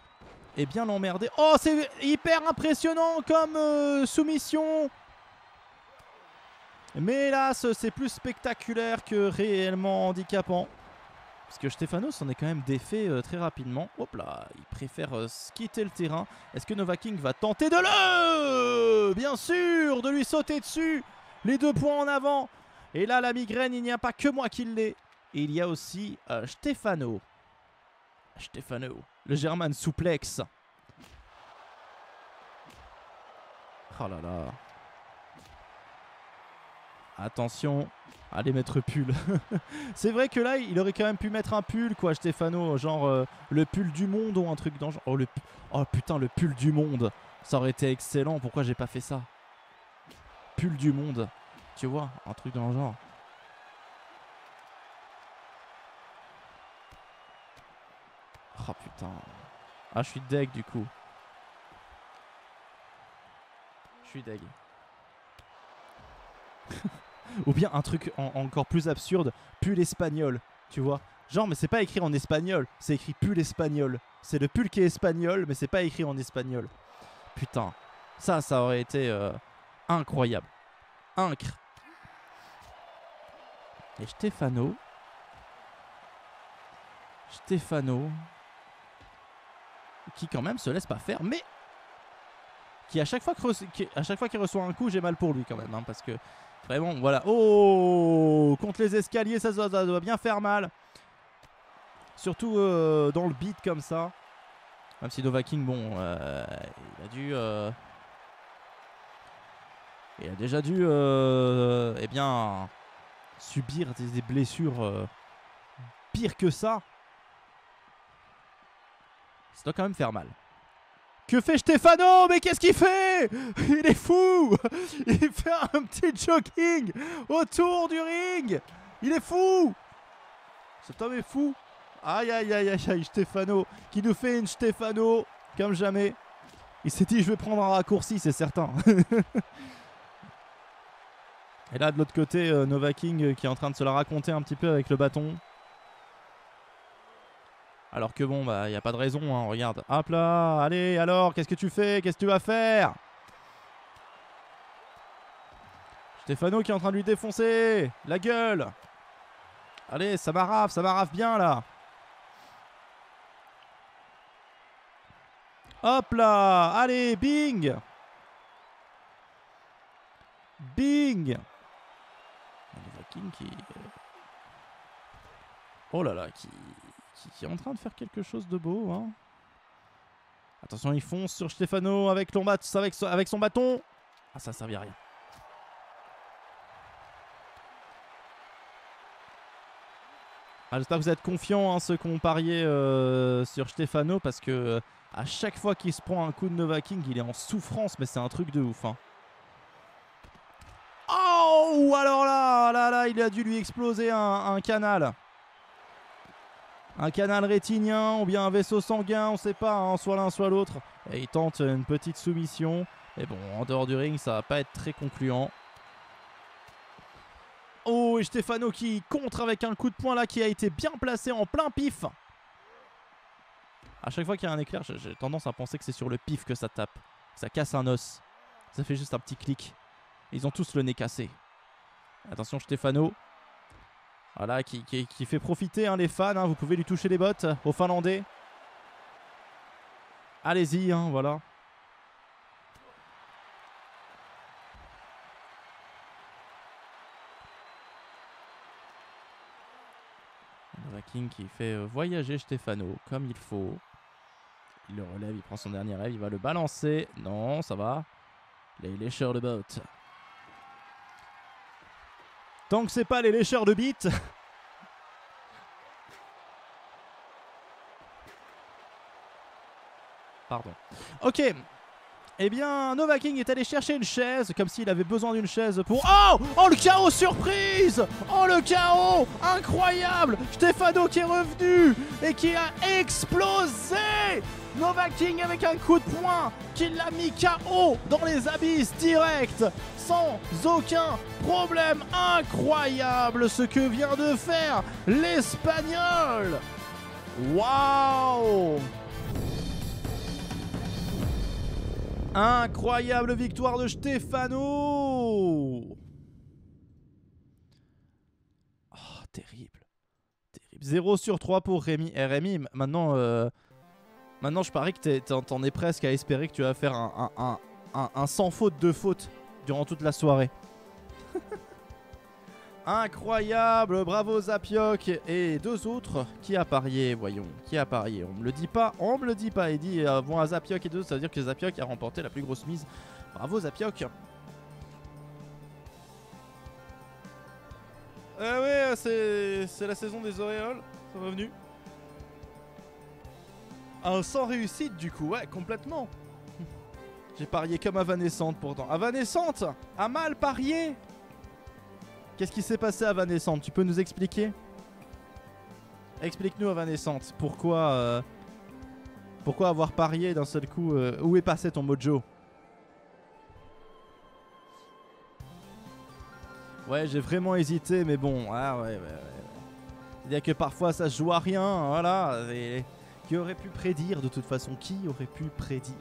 bien l'emmerder. Oh, c'est hyper impressionnant comme soumission. Mais hélas, c'est plus spectaculaire que réellement handicapant. Parce que Stefano s'en est quand même défait très rapidement. Hop là, il préfère quitter le terrain. Est-ce que Novaking va tenter bien sûr, de lui sauter dessus. Les 2 points en avant. Et là, la migraine, il n'y a pas que moi qui l'ai. Et il y a aussi Stefano. Le German souplex. Oh là là. Attention. Allez mettre pull. C'est vrai que là, il aurait quand même pu mettre un pull, quoi, Stefano. Genre le pull du monde ou un truc dans le genre. Oh putain, le pull du monde. Ça aurait été excellent. Pourquoi j'ai pas fait ça? Pull du monde. Tu vois, un truc dans le genre. Oh putain. Ah, je suis deg du coup. Je suis deg. Ou bien un truc encore plus absurde, pull espagnol, tu vois. Genre, mais c'est pas écrit en espagnol, c'est écrit pull espagnol. C'est le pull qui est espagnol, mais c'est pas écrit en espagnol. Putain, ça aurait été incroyable. Et Stefano qui quand même se laisse pas faire, mais qui à chaque fois qu'il reçoit un coup, j'ai mal pour lui quand même, hein, parce que vraiment, voilà. Oh, contre les escaliers, ça doit bien faire mal. Surtout dans le beat comme ça. Même si Novaking, bon, il a déjà dû subir des blessures pires que ça. Ça doit quand même faire mal. Que fait Stefano? Mais qu'est-ce qu'il fait? Il est fou. Il fait un petit jogging autour du ring. Il est fou. Cet homme est fou. Aïe aïe aïe aïe aïe. Stefano qui nous fait une Stefano comme jamais. Il s'est dit je vais prendre un raccourci, c'est certain. Et là de l'autre côté Novaking qui est en train de se la raconter un petit peu avec le bâton. Alors que bon, bah, y a pas de raison, hein, regarde. Hop là, allez, alors, qu'est-ce que tu fais? Qu'est-ce que tu vas faire? Stefano qui est en train de lui défoncer la gueule. Allez, ça m'arrave bien, là. Hop là, allez, bing. Bing. Novaking qui... Oh là là, qui est en train de faire quelque chose de beau, hein. Attention, il fonce sur Stefano avec son bâton. Ah, ça servait à rien. Ah, j'espère que vous êtes confiants, hein, ceux qui ont parié sur Stefano, parce que à chaque fois qu'il se prend un coup de Nova King, il est en souffrance, mais c'est un truc de ouf. Hein. Oh, alors là, il a dû lui exploser un canal. Un canal rétinien ou bien un vaisseau sanguin, on sait pas, hein, soit l'un soit l'autre. Et il tente une petite soumission. Et bon, en dehors du ring, ça va pas être très concluant. Oh, et Stefano qui contre avec un coup de poing là qui a été bien placé en plein pif. À chaque fois qu'il y a un éclair, j'ai tendance à penser que c'est sur le pif que ça tape. Que ça casse un os. Ça fait juste un petit clic. Ils ont tous le nez cassé. Attention Stefano. Voilà, qui fait profiter hein, les fans. Hein, vous pouvez lui toucher les bottes aux Finlandais. Allez-y, hein, voilà. Nova King qui fait voyager Stefano comme il faut. Il le relève, il prend son dernier rêve, il va le balancer. Non, ça va. Les lécheurs de bottes. Tant que c'est pas les lécheurs de bite. Pardon. Ok. Eh bien, Nova King est allé chercher une chaise, comme s'il avait besoin d'une chaise pour... Oh! Oh, le chaos surprise! Oh, le chaos! Incroyable! Stefano qui est revenu et qui a explosé! Nova King avec un coup de poing qui l'a mis KO dans les abysses direct, sans aucun problème. Incroyable ce que vient de faire l'Espagnol! Waouh! Incroyable victoire de Stefano. Oh, terrible. Terrible. 0 sur 3 pour Rémi. Et Rémi, maintenant, je parie que t'en es presque à espérer que tu vas faire un sans faute de faute durant toute la soirée. Incroyable, bravo Zapiok. Et deux autres, qui a parié, voyons, qui a parié. On me le dit pas, il dit bon à Zapiok et deux, ça veut dire que Zapiok a remporté la plus grosse mise. Bravo Zapiok. Ouais, c'est la saison des auréoles, c'est revenu. Sans réussite du coup, ouais, complètement. J'ai parié comme Avanescente pourtant. Avanescente a mal parié. Qu'est-ce qui s'est passé à Avanescente? Tu peux nous expliquer? Explique-nous Avanescente. Pourquoi avoir parié d'un seul coup où est passé ton mojo? Ouais, j'ai vraiment hésité, mais bon. Ah ouais. Il y a que parfois ça se joue à rien, voilà. Et qui aurait pu prédire de toute façon? Qui aurait pu prédire?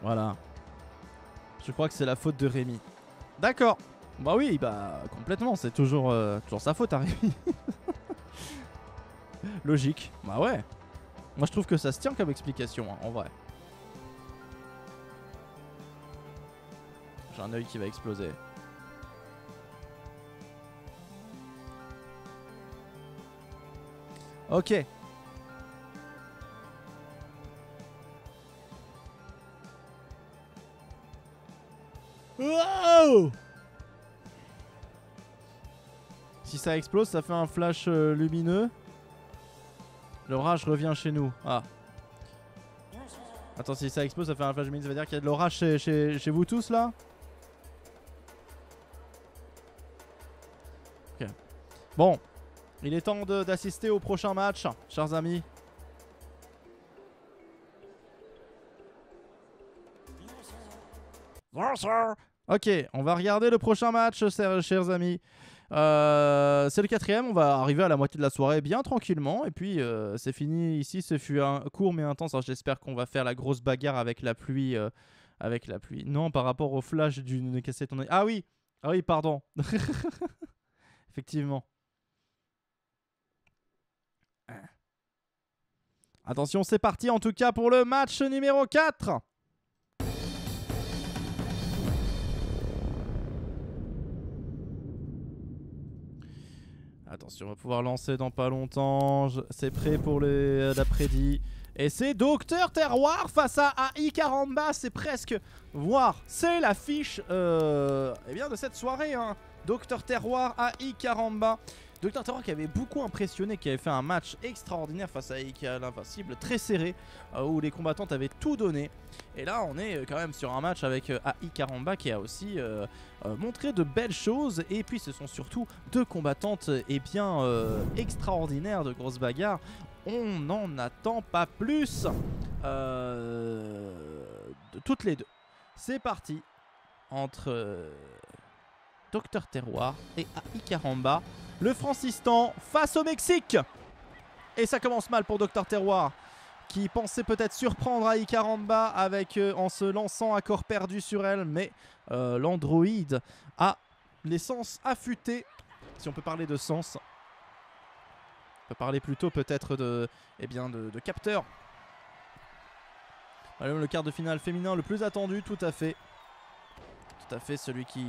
Voilà. Je crois que c'est la faute de Rémi. D'accord. Bah oui, bah complètement. C'est toujours sa faute à Rémi. Logique. Bah ouais. Moi je trouve que ça se tient comme explication, hein, en vrai. J'ai un œil qui va exploser. Ok. Wow! Si ça explose, ça fait un flash lumineux. L'orage revient chez nous. Ah. Attends, si ça explose, ça fait un flash lumineux. Ça veut dire qu'il y a de l'orage chez vous tous là? Ok. Bon. Il est temps d'assister au prochain match, chers amis. Bonsoir. Ok, on va regarder le prochain match, chers amis. C'est le 4ème, on va arriver à la moitié de la soirée bien tranquillement. Et puis c'est fini ici, ce fut un court mais intense. J'espère qu'on va faire la grosse bagarre avec la pluie. Non, par rapport au flash d'une cassette. Ah oui, pardon. Effectivement. Attention, c'est parti en tout cas pour le match numéro 4. Attention, on va pouvoir lancer dans pas longtemps. C'est prêt pour l'après-midi. Et c'est Docteur Terroir face à AI Karamba. C'est presque, voire c'est l'affiche eh bien de cette soirée. Hein. Docteur Terroir, AI Karamba. Docteur Terroir qui avait beaucoup impressionné, qui avait fait un match extraordinaire face à Ika l'Invincible, très serré, où les combattantes avaient tout donné. Et là, on est quand même sur un match avec AI Karamba qui a aussi montré de belles choses. Et puis, ce sont surtout deux combattantes bien extraordinaires de grosses bagarres. On n'en attend pas plus de toutes les deux. C'est parti entre Docteur Terroir et AI Karamba. Le Francistan face au Mexique. Et ça commence mal pour Docteur Terroir qui pensait peut-être surprendre AI Karamba avec, en se lançant à corps perdu sur elle. Mais l'androïde a les sens affûtés. Si on peut parler de sens. On peut parler plutôt peut-être de capteur. Le quart de finale féminin le plus attendu, tout à fait. Tout à fait, celui qui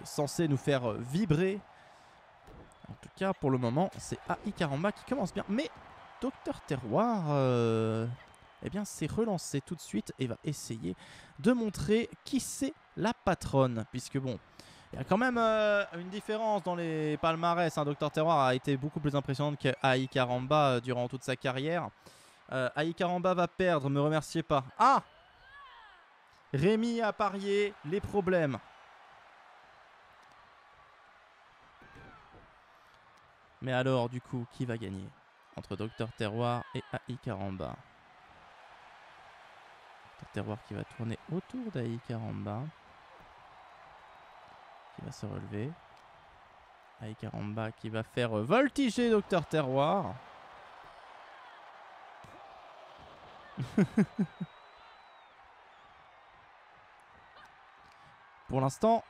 est censé nous faire vibrer. En tout cas, pour le moment, c'est AI Karamba qui commence bien. Mais Docteur Terroir s'est relancé tout de suite et va essayer de montrer qui c'est la patronne. Puisque bon, il y a quand même une différence dans les palmarès. Hein. Docteur Terroir a été beaucoup plus impressionnante que AI Karamba durant toute sa carrière. AI Karamba va perdre, me remerciez pas. Ah! Rémi a parié les problèmes. Mais alors, du coup, qui va gagner entre Docteur Terroir et AI Karamba? Docteur Terroir qui va tourner autour d'AI Karamba. Qui va se relever. AI Karamba qui va faire voltiger Docteur Terroir. Pour l'instant,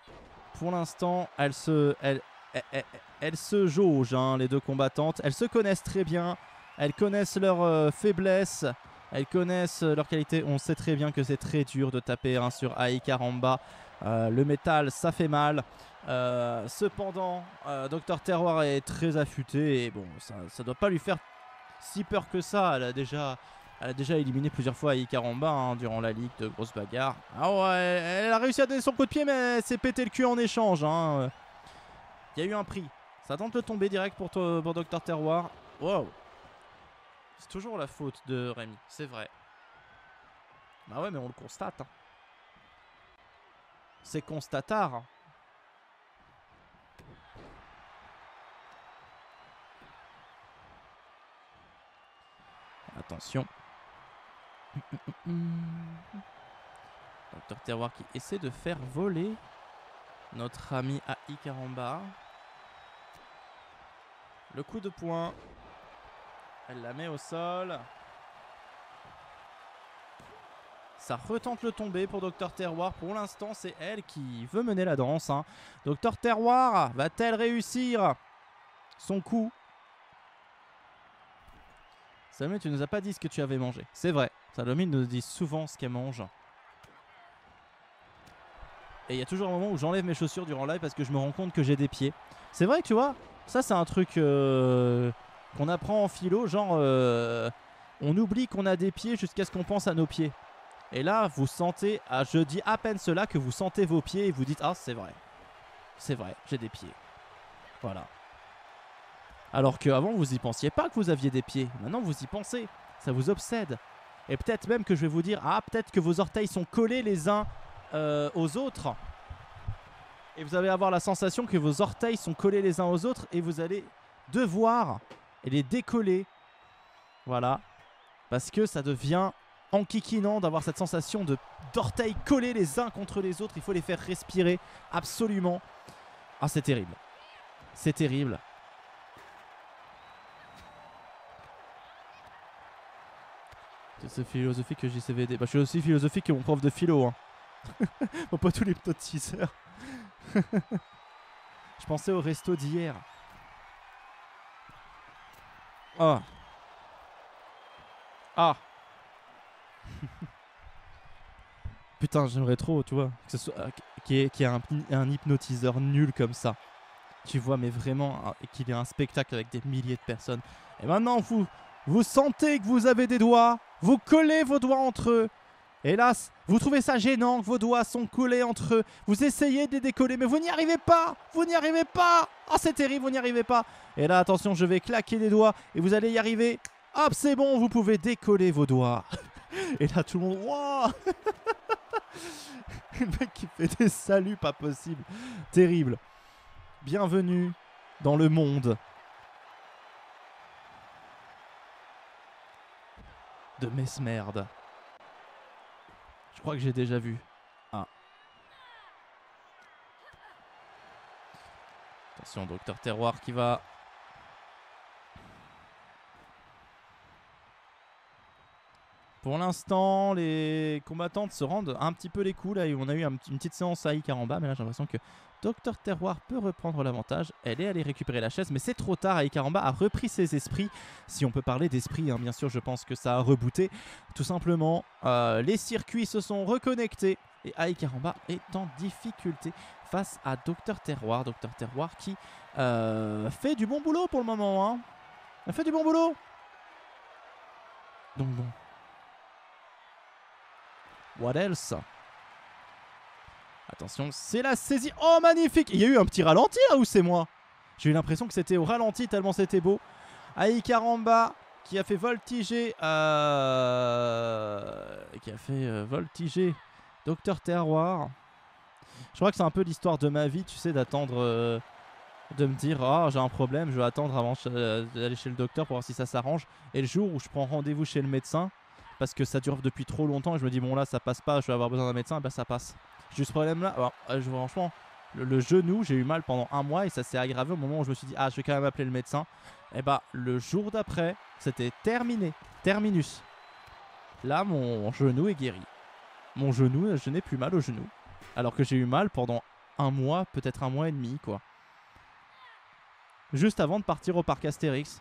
elle se jauge, hein, les deux combattantes. Elles se connaissent très bien. Elles connaissent leurs faiblesses. Elles connaissent leurs qualités. On sait très bien que c'est très dur de taper sur AI Karamba. Le métal, ça fait mal. Cependant, Docteur Terroir est très affûté. Et bon, ça doit pas lui faire si peur que ça. Elle a déjà éliminé plusieurs fois AI Karamba durant la ligue de grosses bagarres. Ah ouais, elle a réussi à donner son coup de pied, mais elle s'est pété le cul en échange. Hein. Il y a eu un prix. Ça tente de tomber direct pour Docteur Terroir. Wow. C'est toujours la faute de Rémi, c'est vrai. Bah ouais, mais on le constate. Hein. C'est constatard. Attention. Docteur Terroir qui essaie de faire voler notre ami AI Karamba. Le coup de poing. Elle la met au sol. Ça retente le tomber pour Docteur Terroir. Pour l'instant, c'est elle qui veut mener la danse. Hein. Docteur Terroir va-t-elle réussir son coup? Salomé, tu nous as pas dit ce que tu avais mangé. C'est vrai. Salomé nous dit souvent ce qu'elle mange. Et il y a toujours un moment où j'enlève mes chaussures durant le live parce que je me rends compte que j'ai des pieds. C'est vrai que tu vois, ça c'est un truc qu'on apprend en philo. Genre, on oublie qu'on a des pieds jusqu'à ce qu'on pense à nos pieds. Et là, vous sentez, je dis à peine cela, que vous sentez vos pieds et vous dites, ah c'est vrai. C'est vrai, j'ai des pieds. Voilà. Alors qu'avant, vous y pensiez pas que vous aviez des pieds. Maintenant, vous y pensez. Ça vous obsède. Et peut-être même que je vais vous dire, ah peut-être que vos orteils sont collés les uns aux autres. Et vous allez avoir la sensation que vos orteils sont collés les uns aux autres et vous allez devoir les décoller. Voilà. Parce que ça devient enquiquinant d'avoir cette sensation d'orteils collés les uns contre les autres. Il faut les faire respirer absolument. Ah, c'est terrible. C'est terrible. C'est philosophique que JCVD. Bah, je suis aussi philosophique que mon prof de philo. Hein. Bon, pas tous les hypnotiseurs. Je pensais au resto d'hier. Ah. Ah. Putain, j'aimerais trop, tu vois, que ce soit, qu'il y ait un hypnotiseur nul comme ça. Tu vois, mais vraiment qu'il y a un spectacle avec des milliers de personnes. Et maintenant, vous sentez que vous avez des doigts. Vous collez vos doigts entre eux. Hélas, vous trouvez ça gênant que vos doigts sont collés entre eux. Vous essayez de les décoller, mais vous n'y arrivez pas. Vous n'y arrivez pas. Oh, c'est terrible, vous n'y arrivez pas. Et là, attention, je vais claquer les doigts et vous allez y arriver. Hop, c'est bon, vous pouvez décoller vos doigts. Et là, tout le monde... Wow. Le mec qui fait des saluts, pas possible. Terrible. Bienvenue dans le monde de Mesmerde. Je crois que j'ai déjà vu. Ah. Attention, Docteur Terroir qui va... Pour l'instant, les combattantes se rendent un petit peu les coups. Là, on a eu une petite séance à Ikaramba, mais là j'ai l'impression que Docteur Terroir peut reprendre l'avantage. Elle est allée récupérer la chaise, mais c'est trop tard. Ikaramba a repris ses esprits. Si on peut parler d'esprit, hein, bien sûr, je pense que ça a rebooté. Tout simplement, les circuits se sont reconnectés et Ikaramba est en difficulté face à Docteur Terroir. Docteur Terroir qui fait du bon boulot pour le moment. Hein. Elle fait du bon boulot. Donc bon. What else? Attention, c'est la saisie. Oh, magnifique! Il y a eu un petit ralenti là ou c'est moi? J'ai eu l'impression que c'était au ralenti tellement c'était beau. Ikaramba qui a fait voltiger. Voltiger Docteur Terroir. Je crois que c'est un peu l'histoire de ma vie, tu sais, d'attendre. De me dire, oh, j'ai un problème, je vais attendre avant d'aller chez le docteur pour voir si ça s'arrange. Et le jour où je prends rendez-vous chez le médecin, parce que ça dure depuis trop longtemps et je me dis bon là ça passe pas, je vais avoir besoin d'un médecin, et ben ça passe. J'ai eu ce problème là, alors, franchement le genou j'ai eu mal pendant un mois et ça s'est aggravé au moment où je me suis dit ah je vais quand même appeler le médecin. Et bah le jour d'après c'était terminé, terminus. Là mon genou est guéri. Mon genou, je n'ai plus mal au genou. Alors que j'ai eu mal pendant un mois, peut-être un mois et demi quoi. Juste avant de partir au parc Astérix.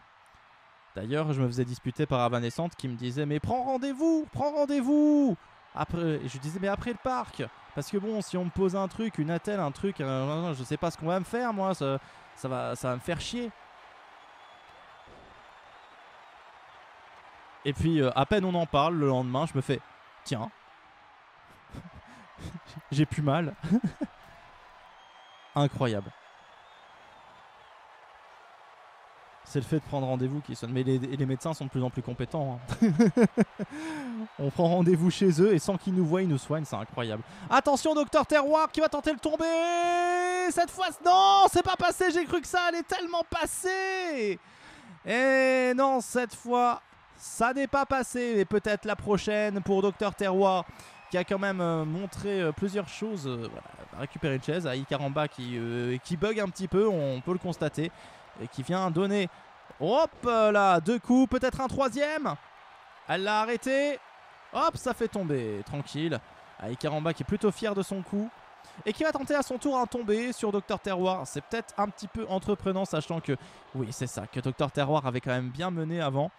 D'ailleurs, je me faisais disputer par Avanescente qui me disait mais prends rendez-vous. Après, je disais mais après le parc, parce que bon, si on me pose un truc, une attelle, un truc, je sais pas ce qu'on va me faire, moi, ça va me faire chier. Et puis à peine on en parle, le lendemain, je me fais tiens, j'ai plus mal. Incroyable. C'est le fait de prendre rendez-vous qui sonne. Mais les médecins sont de plus en plus compétents. Hein. On prend rendez-vous chez eux et sans qu'ils nous voient, ils nous soignent. C'est incroyable. Attention, Docteur Terroir qui va tenter le tomber. Cette fois, non, c'est pas passé. J'ai cru que ça allait tellement passer. Et non, cette fois, ça n'est pas passé. Mais peut-être la prochaine pour Docteur Terroir qui a quand même montré plusieurs choses. Voilà, récupérer une chaise. À Ikaramba qui bug un petit peu, on peut le constater. Et qui vient donner, hop là, 2 coups, peut-être un troisième. Elle l'a arrêté. Hop, ça fait tomber, tranquille. Ikaramba qui est plutôt fier de son coup. Et qui va tenter à son tour un tombé sur Docteur Terroir. C'est peut-être un petit peu entreprenant, sachant que, oui c'est ça, que Docteur Terroir avait quand même bien mené avant.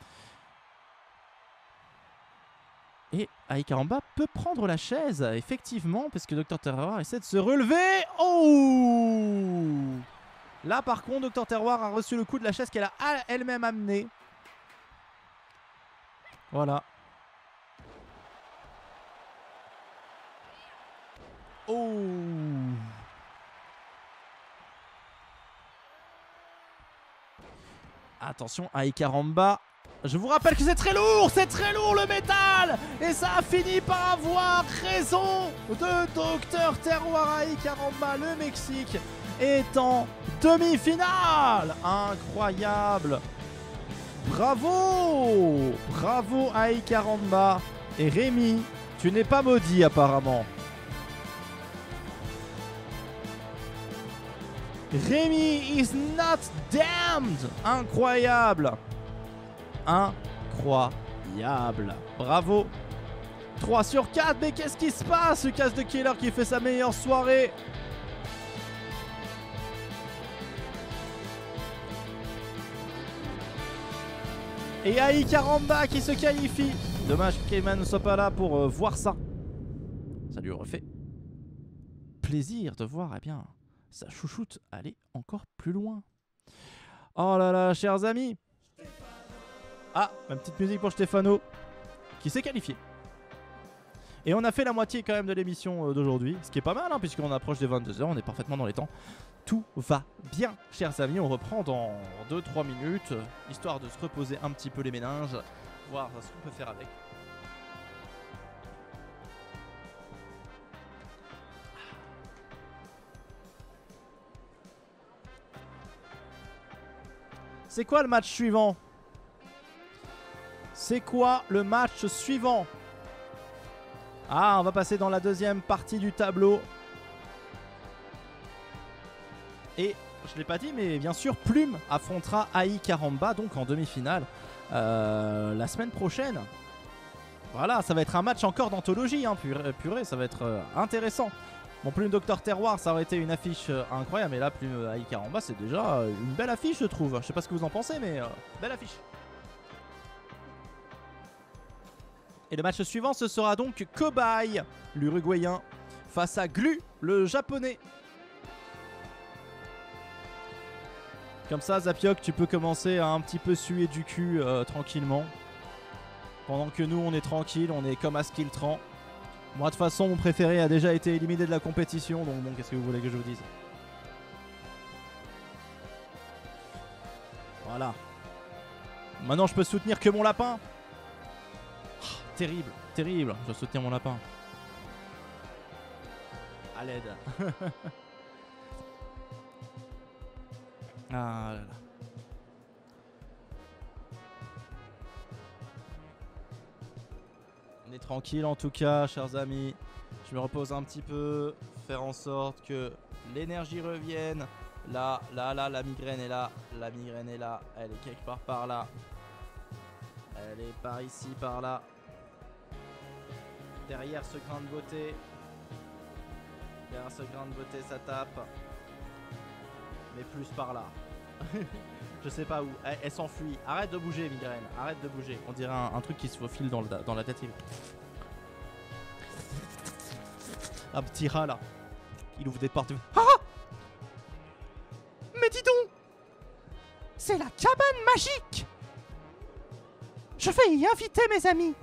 Et Ikaramba peut prendre la chaise, effectivement, parce que Docteur Terroir essaie de se relever. Oh! Là par contre Docteur Terroir a reçu le coup de la chaise qu'elle a elle-même amenée. Voilà. Oh. Attention à Ikaramba. Je vous rappelle que c'est très lourd le métal. Et ça a fini par avoir raison de Docteur Terroir à Ikaramba. Le Mexique est en demi-finale. Incroyable. Bravo. Bravo à Ikaramba. Et Rémi, tu n'es pas maudit apparemment. Rémi is not damned. Incroyable. Incroyable. Bravo. 3 sur 4. Mais qu'est-ce qui se passe? Le Casse de Killer qui fait sa meilleure soirée. Et Ikaramba qui se qualifie. Dommage que Cayman ne soit pas là pour voir ça. Ça lui aurait fait plaisir de voir, eh bien, sa chouchoute aller encore plus loin. Oh là là, chers amis. Ah, ma petite musique pour Stéphano, qui s'est qualifié. Et on a fait la moitié quand même de l'émission d'aujourd'hui, ce qui est pas mal, hein, puisqu'on approche des 22h, on est parfaitement dans les temps. Tout va bien, chers amis, on reprend dans 2-3 minutes, histoire de se reposer un petit peu les méninges, voir ce qu'on peut faire avec. C'est quoi le match suivant? C'est quoi le match suivant? Ah, on va passer dans la deuxième partie du tableau. Et je ne l'ai pas dit, mais bien sûr, Plume affrontera AI Karamba, donc en demi-finale, la semaine prochaine. Voilà, ça va être un match encore d'anthologie, hein, purée, ça va être intéressant. Bon, Plume Docteur Terroir, ça aurait été une affiche incroyable, mais là, Plume AI Karamba, c'est déjà une belle affiche, je trouve. Je sais pas ce que vous en pensez, mais belle affiche. Et le match suivant, ce sera donc Cobaye, l'Uruguayen, face à Glu, le Japonais. Comme ça, Zapiok, tu peux commencer à un petit peu suer du cul tranquillement. Pendant que nous, on est tranquille, on est comme à Skiltran. Moi, de toute façon, mon préféré a déjà été éliminé de la compétition, donc bon, qu'est-ce que vous voulez que je vous dise? Voilà. Maintenant, je peux soutenir que mon lapin. Terrible, terrible, je dois soutenir mon lapin. À l'aide. Ah là là. On est tranquille en tout cas, chers amis. Je me repose un petit peu, faire en sorte que l'énergie revienne. Là, la migraine est là. La migraine est là. Elle est quelque part par là. Elle est par ici, par là. Derrière ce grain de beauté. Derrière ce grain de beauté, ça tape. Mais plus par là. Je sais pas où. Elle s'enfuit. Arrête de bouger, migraine. Arrête de bouger. On dirait un truc qui se faufile dans la tête. Un petit rat là. Il ouvre des portes. Ah! Mais dis donc! C'est la cabane magique! Je vais y inviter mes amis.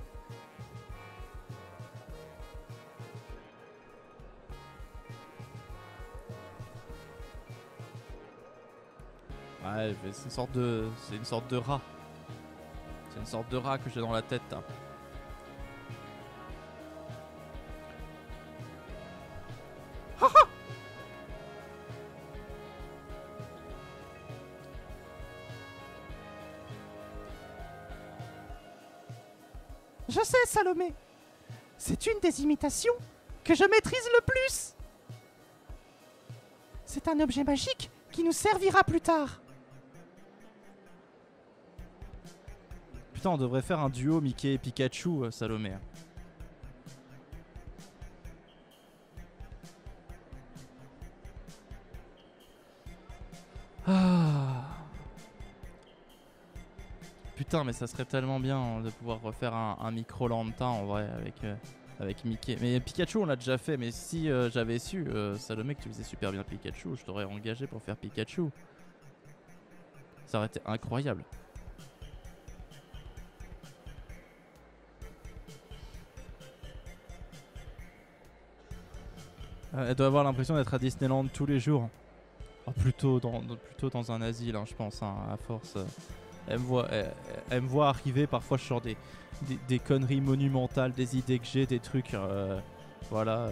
Ouais, c'est une sorte de rat. C'est une sorte de rat que j'ai dans la tête. Hein. Je sais, Salomé. C'est une des imitations que je maîtrise le plus. C'est un objet magique qui nous servira plus tard. Putain, on devrait faire un duo Mickey et Pikachu, Salomé. Ah. Putain, mais ça serait tellement bien de pouvoir refaire un micro-lanta en vrai avec Mickey. Mais Pikachu, on l'a déjà fait. Mais si j'avais su, Salomé, que tu faisais super bien Pikachu, je t'aurais engagé pour faire Pikachu. Ça aurait été incroyable. Elle doit avoir l'impression d'être à Disneyland tous les jours. Oh, plutôt dans un asile, hein, je pense, hein, à force. Elle me voit arriver, parfois je sors des conneries monumentales, des idées que j'ai, des trucs, voilà.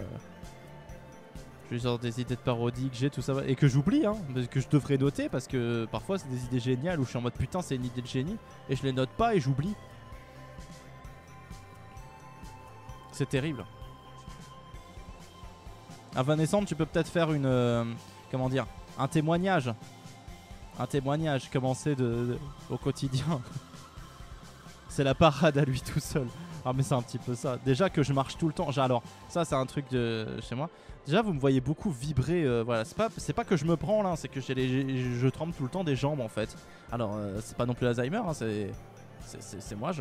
Je sors des idées de parodie que j'ai, tout ça, et que j'oublie, hein, que je devrais noter, parce que parfois c'est des idées géniales où je suis en mode putain c'est une idée de génie, et je les note pas et j'oublie. C'est terrible. À Vanessa, tu peux peut-être faire une, comment dire, un témoignage. Un témoignage, commencer au quotidien. C'est la parade à lui tout seul. Ah mais c'est un petit peu ça. Déjà que je marche tout le temps. Alors ça c'est un truc de chez moi. Déjà vous me voyez beaucoup vibrer. Voilà, c'est pas que je me prends là, c'est que je tremble tout le temps des jambes en fait. Alors c'est pas non plus Alzheimer, hein, c'est moi.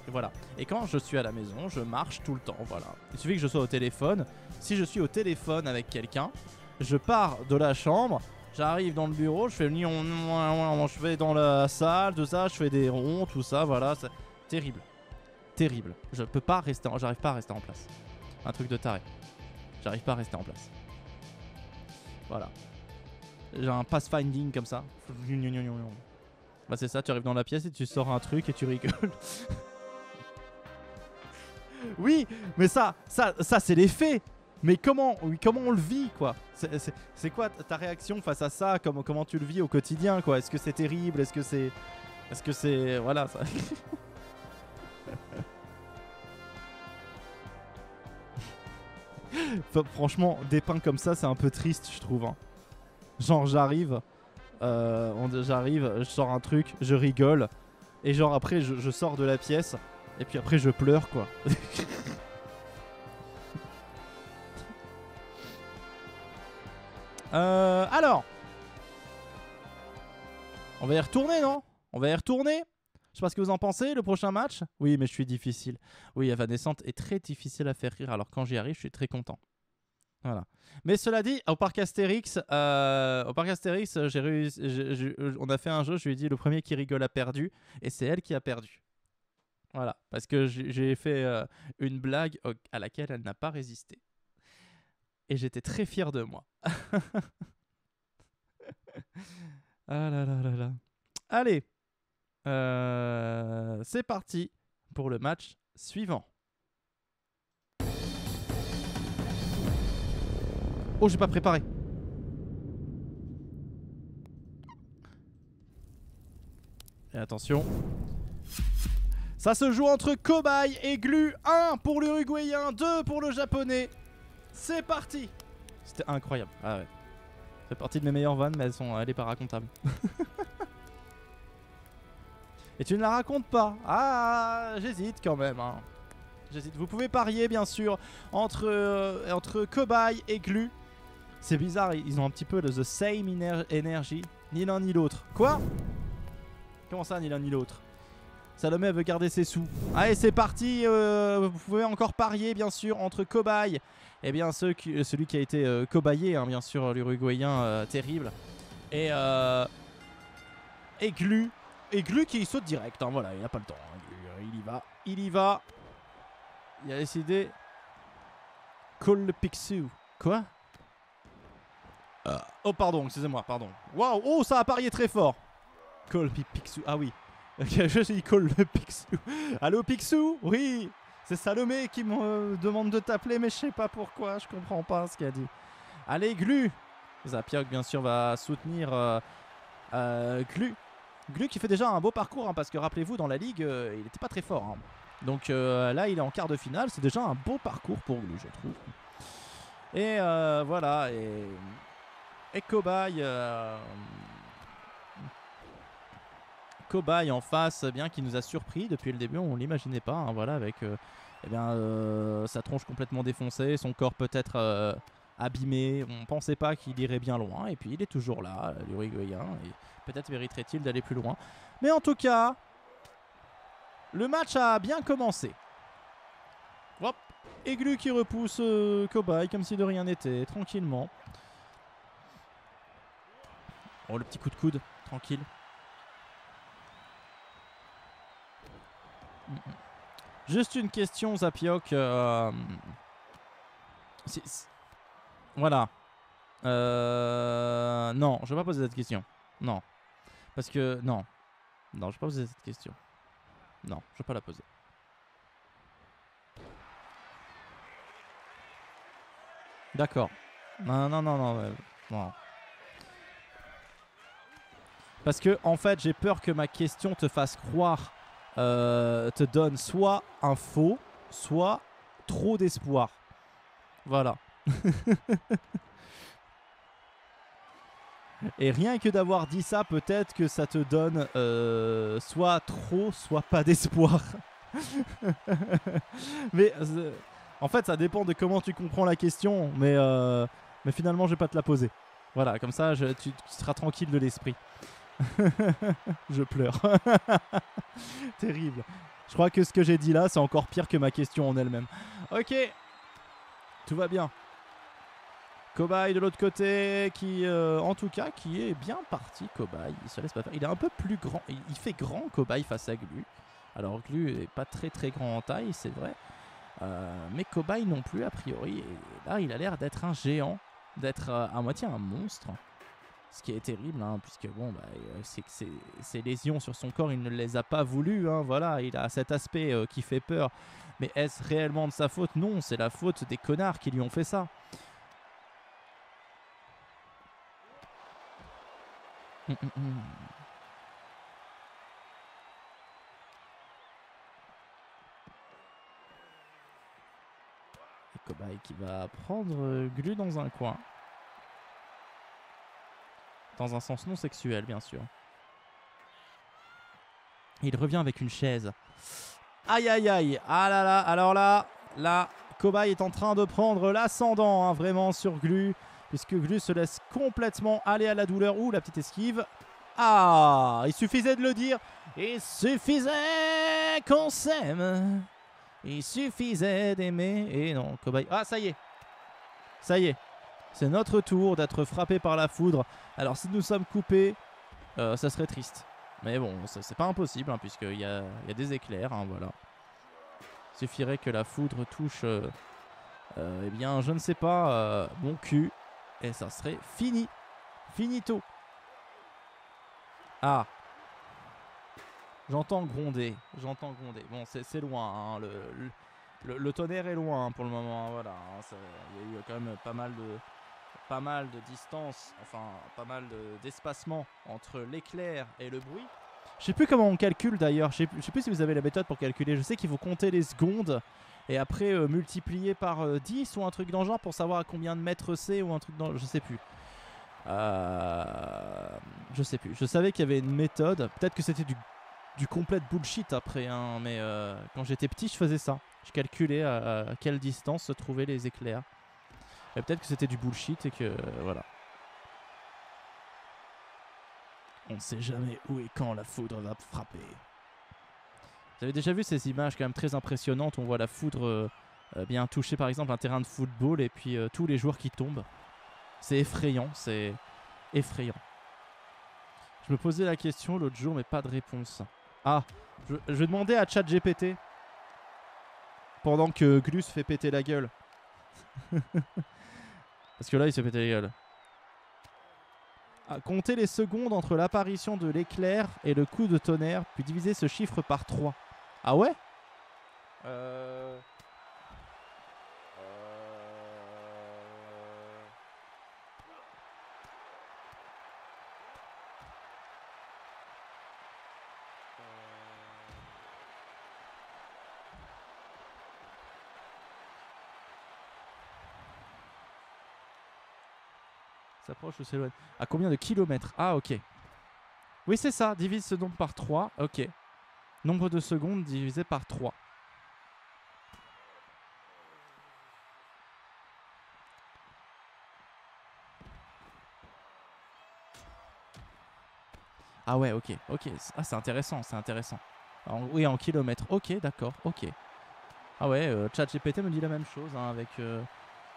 Voilà. Et quand je suis à la maison, je marche tout le temps. Voilà. Il suffit que je sois au téléphone. Si je suis au téléphone avec quelqu'un, je pars de la chambre, j'arrive dans le bureau, je fais dans la salle, tout ça, je fais des ronds, tout ça, voilà, c'est terrible. Terrible. Je peux pas rester, j'arrive pas à rester en place. Un truc de taré. J'arrive pas à rester en place. Voilà. J'ai un pathfinding comme ça. Bah c'est ça, tu arrives dans la pièce et tu sors un truc et tu rigoles. Oui, mais ça c'est les faits. Mais comment on le vit quoi? C'est quoi ta réaction face à ça? Comment tu le vis au quotidien quoi? Est-ce que c'est terrible? Est-ce que c'est voilà ça. Franchement, dépeint comme ça, c'est un peu triste, je trouve. Hein. Genre, j'arrive, je sors un truc, je rigole, et genre après, je sors de la pièce, et puis après, je pleure, quoi. Alors, on va y retourner, non? On va y retourner? Je sais pas ce que vous en pensez, le prochain match. Oui, mais je suis difficile. Oui, Evanescente est très difficile à faire rire, alors quand j'y arrive, je suis très content. Voilà. Mais cela dit, au parc Astérix, on a fait un jeu, je lui ai dit le premier qui rigole a perdu, et c'est elle qui a perdu. Voilà, parce que j'ai fait une blague à laquelle elle n'a pas résisté. Et j'étais très fier de moi. Ah là là là là. Allez, c'est parti pour le match suivant. Oh, j'ai pas préparé. Et attention. Ça se joue entre Cobaye et Glu. 1 pour l'Uruguayen, 2 pour le Japonais. C'est parti. C'était incroyable. Ah ouais. Ça fait partie de mes meilleures vannes, mais elle est pas racontable. Et tu ne la racontes pas. Ah, j'hésite quand même. Hein. J'hésite. Vous pouvez parier, bien sûr, entre Cobaye et Glu. C'est bizarre, ils ont un petit peu the same energy. Ni l'un ni l'autre. Quoi? Comment ça, ni l'un ni l'autre? Salomé veut garder ses sous. Allez, c'est parti. Vous pouvez encore parier, bien sûr, entre Cobaye et bien celui qui a été cobayé, hein, bien sûr, l'Uruguayen terrible. Et Glu. Et Glu qui saute direct. Hein, voilà, il n'a pas le temps. Hein, il y va. Il y va. Il a décidé. Call le Picsou. Quoi? Oh pardon, excusez-moi, pardon. Waouh, oh ça a parié très fort. Call Picsou, ah oui. Je dis call le Picsou. Allô Picsou? Oui. C'est Salomé qui me demande de t'appeler, mais je sais pas pourquoi, je comprends pas ce qu'il a dit. Allez Glu. Zapioc bien sûr va soutenir Glu. Glu qui fait déjà un beau parcours, hein, parce que rappelez-vous dans la ligue, il était pas très fort. Hein. Donc là il est en quart de finale, c'est déjà un beau parcours pour Glu je trouve. Et voilà, et Cobaye Cobaye en face, bien qui nous a surpris depuis le début, on l'imaginait pas, hein, voilà, avec sa tronche complètement défoncée, son corps peut-être abîmé, on pensait pas qu'il irait bien loin, et puis il est toujours là, l'Uruguayen, et peut-être mériterait-il d'aller plus loin. Mais en tout cas, le match a bien commencé. Hop, et Glu qui repousse Cobaye comme si de rien n'était, tranquillement. Oh, le petit coup de coude, tranquille. Juste une question, Zapioc. Voilà. Non, je vais pas poser cette question. Non. Parce que... Non. Non, je vais pas poser cette question. Non, je vais pas la poser. D'accord. Non, non, non, non. Non. Parce que, en fait, j'ai peur que ma question te fasse croire... te donne soit un faux, soit trop d'espoir. Voilà. Et rien que d'avoir dit ça, peut-être que ça te donne soit trop, soit pas d'espoir. Mais en fait, ça dépend de comment tu comprends la question. Mais finalement, je vais pas te la poser. Voilà, comme ça, tu seras tranquille de l'esprit. Je pleure. Terrible. Je crois que ce que j'ai dit là, c'est encore pire que ma question en elle-même. Ok. Tout va bien. Cobaye de l'autre côté qui, en tout cas, qui est bien parti. Cobaye, il se laisse pas faire. Il est un peu plus grand. Il fait grand Cobaye face à Glu. Alors Glu est pas très très grand en taille, c'est vrai. Mais Cobaye non plus, a priori. Et là, il a l'air d'être un géant, d'être à moitié un monstre. Ce qui est terrible, hein, puisque bon, bah, c'est que ces lésions sur son corps, il ne les a pas voulues. Hein, voilà, il a cet aspect qui fait peur. Mais est-ce réellement de sa faute? Non, c'est la faute des connards qui lui ont fait ça. Et Cobaye qui va prendre Glu dans un coin. Dans un sens non sexuel, bien sûr. Il revient avec une chaise. Aïe aïe aïe. Ah là là, alors là, Cobaye est en train de prendre l'ascendant, hein, vraiment, sur Glu. Puisque Glu se laisse complètement aller à la douleur. Ouh, la petite esquive. Ah, il suffisait de le dire. Il suffisait qu'on s'aime. Il suffisait d'aimer. Et non, Cobaye. Ah, ça y est. Ça y est. C'est notre tour d'être frappé par la foudre. Alors, si nous sommes coupés, ça serait triste. Mais bon, c'est pas impossible, hein, puisqu'il y a des éclairs. Hein, voilà. Il suffirait que la foudre touche, eh bien, je ne sais pas, mon cul. Et ça serait fini. Finito. Ah. J'entends gronder. J'entends gronder. Bon, c'est loin. Hein, le tonnerre est loin pour le moment. Hein, voilà. Hein, il y a eu quand même pas mal de distance. Enfin, pas mal d'espacement entre l'éclair et le bruit. Je sais plus comment on calcule d'ailleurs. Je sais plus si vous avez la méthode pour calculer. Je sais qu'il faut compter les secondes. Et après multiplier par 10 ou un truc dans le genre pour savoir à combien de mètres c'est ou un truc dans... Je sais plus. Je sais plus. Je savais qu'il y avait une méthode. Peut-être que c'était du complet bullshit après. Hein, mais quand j'étais petit, je faisais ça. Je calculais à quelle distance se trouvaient les éclairs. Et peut-être que c'était du bullshit et que... voilà. On ne sait jamais où et quand la foudre va frapper. Vous avez déjà vu ces images quand même très impressionnantes où on voit la foudre bien toucher par exemple un terrain de football et puis tous les joueurs qui tombent. C'est effrayant, c'est effrayant. Je me posais la question l'autre jour mais pas de réponse. Ah, je demandais à ChatGPT pendant que Glu se fait péter la gueule. Parce que là il se fait péter la gueule. Ah, comptez les secondes entre l'apparition de l'éclair et le coup de tonnerre, puis diviser ce chiffre par 3. Ah ouais? S'approche ou s'éloigne. À combien de kilomètres? Ah ok. Oui c'est ça, divise ce nombre par 3. Ok. Nombre de secondes divisé par 3. Ah ouais, ok, ok. Ah c'est intéressant, c'est intéressant. Oui, en kilomètres. Ok, d'accord, ok. Ah ouais, ChatGPT me dit la même chose hein, avec...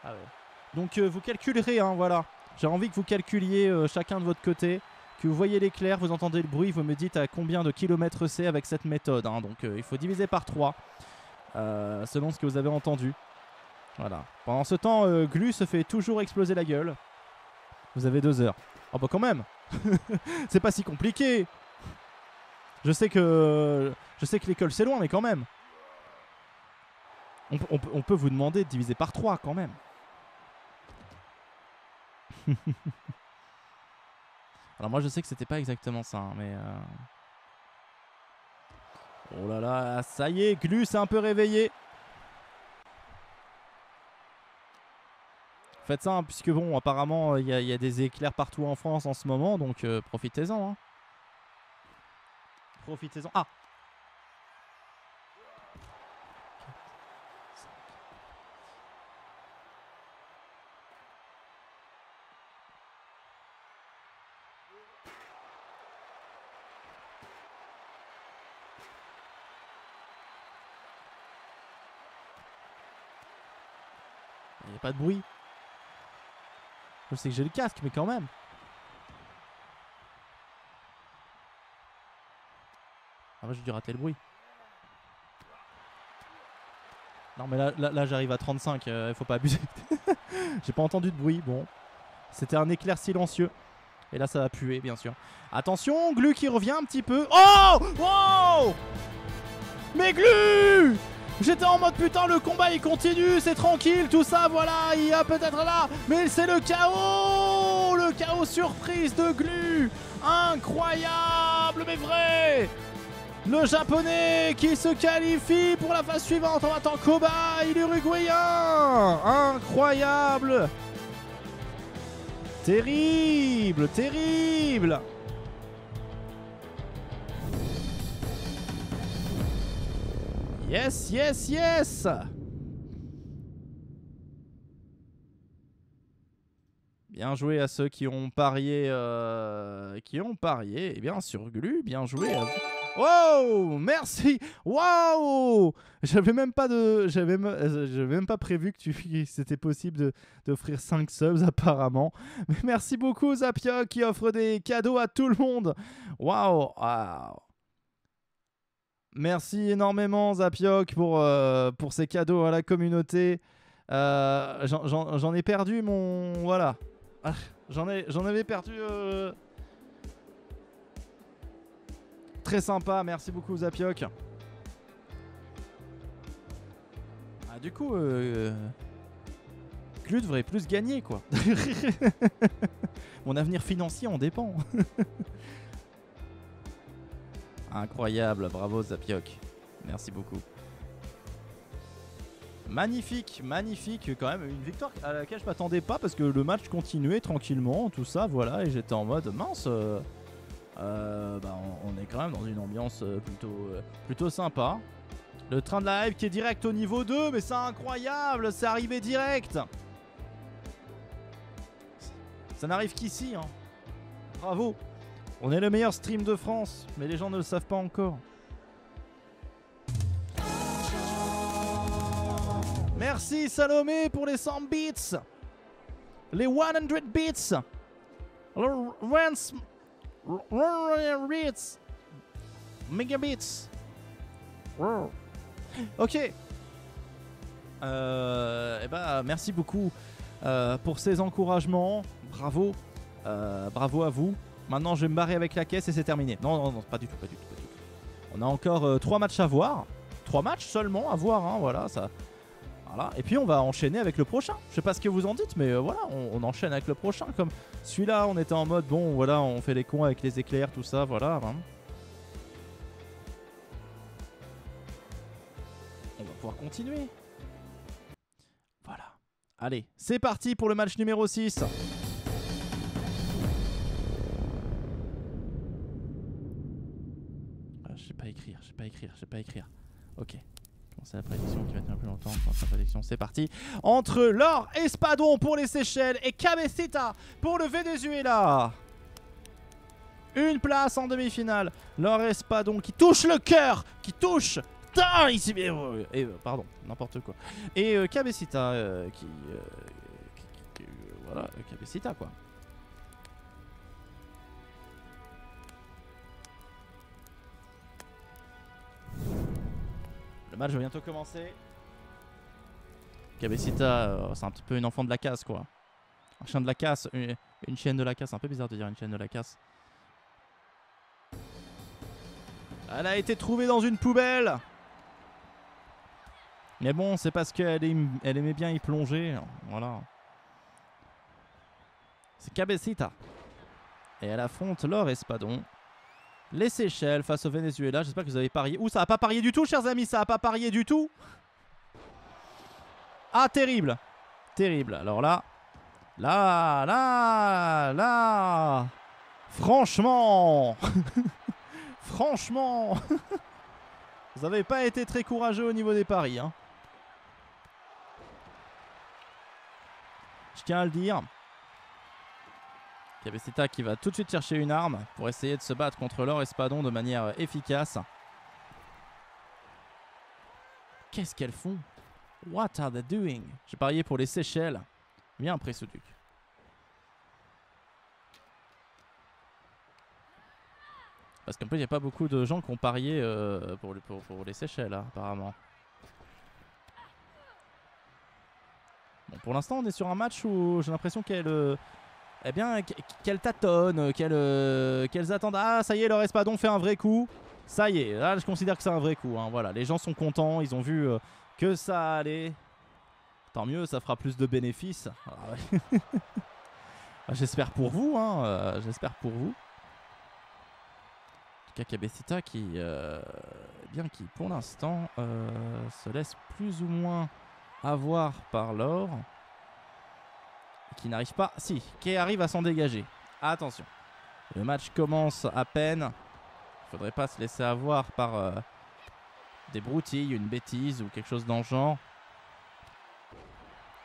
Ah ouais. Donc vous calculerez, hein, voilà. J'ai envie que vous calculiez chacun de votre côté, que vous voyez l'éclair, vous entendez le bruit, vous me dites à combien de kilomètres c'est avec cette méthode. Hein. Donc il faut diviser par 3, selon ce que vous avez entendu. Voilà. Pendant ce temps, Glu se fait toujours exploser la gueule. Vous avez 2 heures. Oh bah quand même. C'est pas si compliqué. Je sais que l'école c'est loin, mais quand même. On peut vous demander de diviser par 3 quand même. Alors moi je sais que c'était pas exactement ça, hein, mais... Oh là là, ça y est, Glu s'est un peu réveillé. Faites ça, hein, puisque bon, apparemment, il y a des éclairs partout en France en ce moment, donc profitez-en. Hein. Profitez-en. Ah! Il n'y a pas de bruit. Je sais que j'ai le casque, mais quand même. Ah, moi j'ai dû rater le bruit. Non, mais là j'arrive à 35, faut pas abuser. J'ai pas entendu de bruit, bon. C'était un éclair silencieux. Et là ça va puer, bien sûr. Attention, Glu qui revient un petit peu. Oh! Oh! Mais Glu! J'étais en mode putain, le combat il continue, c'est tranquille, tout ça, voilà, il y a peut-être là. Mais c'est le chaos! Le chaos surprise de Glu! Incroyable, mais vrai! Le japonais qui se qualifie pour la phase suivante en battant Kobaye, l'uruguayen! Incroyable! Terrible, terrible! Yes, yes, yes! Bien joué à ceux qui ont parié, et bien sur Glu, bien joué à vous. Wow, merci. Wow, j'avais même pas prévu que c'était possible d'offrir 5 subs apparemment. Mais merci beaucoup Zapioc qui offre des cadeaux à tout le monde. Wow, wow. Merci énormément Zapioc pour ces cadeaux à la communauté. J'en ai perdu mon... Voilà. J'en avais perdu... Très sympa, merci beaucoup Zapioc. Ah, du coup, Glu devrait plus gagner quoi. Mon avenir financier en dépend. Incroyable, bravo Zapioc. Merci beaucoup. Magnifique, magnifique quand même. Une victoire à laquelle je m'attendais pas parce que le match continuait tranquillement, tout ça, voilà. Et j'étais en mode mince. On est quand même dans une ambiance plutôt sympa. Le train de la hype qui est direct au niveau 2, mais c'est incroyable, c'est arrivé direct. Ça n'arrive qu'ici, hein. Bravo. On est le meilleur stream de France, mais les gens ne le savent pas encore. Merci Salomé pour les 100 bits. Les 100 bits. Bits. Megabits. Ok. Merci beaucoup pour ces encouragements. Bravo. Bravo à vous. Maintenant, je vais me barrer avec la caisse et c'est terminé. Non, pas du tout. On a encore 3 matchs à voir. 3 matchs seulement à voir, hein, voilà, ça. Voilà. Et puis on va enchaîner avec le prochain. Je sais pas ce que vous en dites, mais voilà, on enchaîne avec le prochain. Comme celui-là, on était en mode, bon, voilà, on fait les cons avec les éclairs, tout ça, voilà. Hein. On va pouvoir continuer. Voilà. Allez, c'est parti pour le match numéro 6. Je sais pas écrire. Ok. C'est la prédiction qui va tenir plus longtemps. La prédiction, c'est parti. Entre Laure Espadon pour les Seychelles et Cabecita pour le Venezuela. Une place en demi-finale. Laure Espadon qui touche le cœur. Pardon, n'importe quoi. Et Cabecita voilà, Cabecita quoi. Le match va bientôt commencer. Cabecita, c'est un petit peu une enfant de la casse quoi. Un chien de la casse, une chienne de la casse. C'est un peu bizarre de dire une chienne de la casse. Elle a été trouvée dans une poubelle. Mais bon, c'est parce qu'elle aimait bien y plonger. Voilà. C'est Cabecita. Et elle affronte Laure Espadon. Les Seychelles face au Venezuela. J'espère que vous avez parié. Ouh, ça a pas parié du tout, chers amis. Ça a pas parié du tout. Ah, terrible. Terrible. Alors là. Franchement. Franchement. Vous n'avez pas été très courageux au niveau des paris. Hein. Je tiens à le dire. Cabecita qui va tout de suite chercher une arme pour essayer de se battre contre Laure Espadon de manière efficace. Qu'est-ce qu'elles font? What are they doing? J'ai parié pour les Seychelles. Bien pris, Souduc. Parce qu'en plus, il n'y a pas beaucoup de gens qui ont parié pour les Seychelles, hein, apparemment. Bon, pour l'instant, on est sur un match où j'ai l'impression qu'elle eh bien, qu'elle tâtonne, qu'elles attendent. Ah, ça y est, leur espadon fait un vrai coup. Ça y est, là, je considère que c'est un vrai coup. Hein. Voilà, les gens sont contents, ils ont vu que ça allait. Tant mieux, ça fera plus de bénéfices. Ah, ouais. J'espère pour vous, hein, j'espère pour vous. En tout cas, Cabecita qui, bien, qui pour l'instant se laisse plus ou moins avoir par l'or. Qui n'arrive pas, si, qui arrive à s'en dégager. Attention, le match commence à peine. Il faudrait pas se laisser avoir par des broutilles, une bêtise ou quelque chose dans le genre.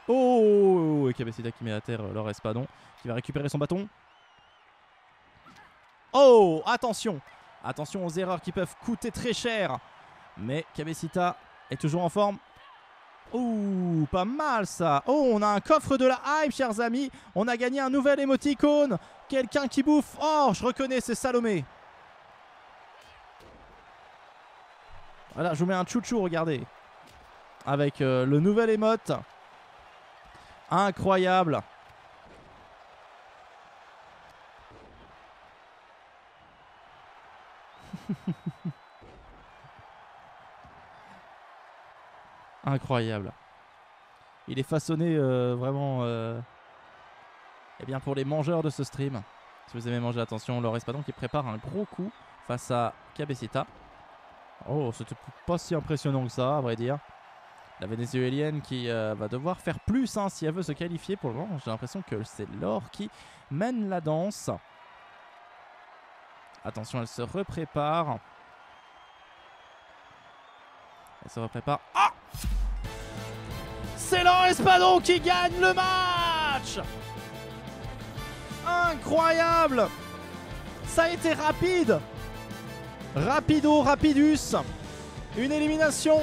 Oh, et Cabecita qui met à terre leur espadon, qui va récupérer son bâton. Oh, attention. Attention aux erreurs qui peuvent coûter très cher. Mais Cabecita est toujours en forme. Ouh, pas mal ça. Oh, on a un coffre de la hype, chers amis. On a gagné un nouvel émoticône. Quelqu'un qui bouffe. Oh, je reconnais, c'est Salomé. Voilà, je vous mets un chouchou, regardez. Avec le nouvel émote. Incroyable. Incroyable. Il est façonné vraiment eh bien pour les mangeurs de ce stream. Si vous aimez manger, attention, leur espadon qui prépare un gros coup face à Cabecita. Oh, c'était pas si impressionnant que ça, à vrai dire. La vénézuélienne qui va devoir faire plus hein, si elle veut se qualifier. Pour le moment, j'ai l'impression que c'est Laure qui mène la danse. Attention, elle se reprépare. Elle se reprépare. Ah! C'est Laure Espadon qui gagne le match! Incroyable! Ça a été rapide! Rapido, rapidus! Une élimination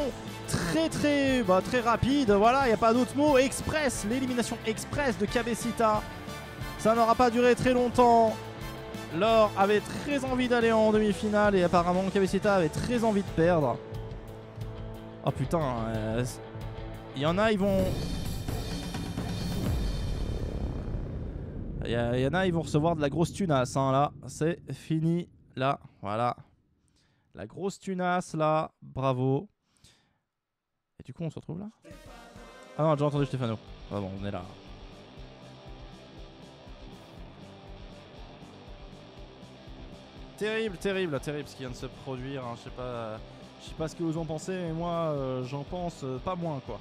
très rapide, voilà, il n'y a pas d'autre mot. Express, l'élimination express de Cabecita. Ça n'aura pas duré très longtemps. Laure avait très envie d'aller en demi-finale et apparemment Cabecita avait très envie de perdre. Oh putain, il y en a, ils vont... Il y en a, ils vont recevoir de la grosse tunasse, hein, là. C'est fini, là, voilà. La grosse tunasse, là, bravo. Et du coup, on se retrouve là? Ah non, j'ai entendu Stéphano. Ah bon, on est là. Terrible, terrible, terrible ce qui vient de se produire. Hein. Je sais pas ce que vous en pensez, mais moi, j'en pense pas moins, quoi.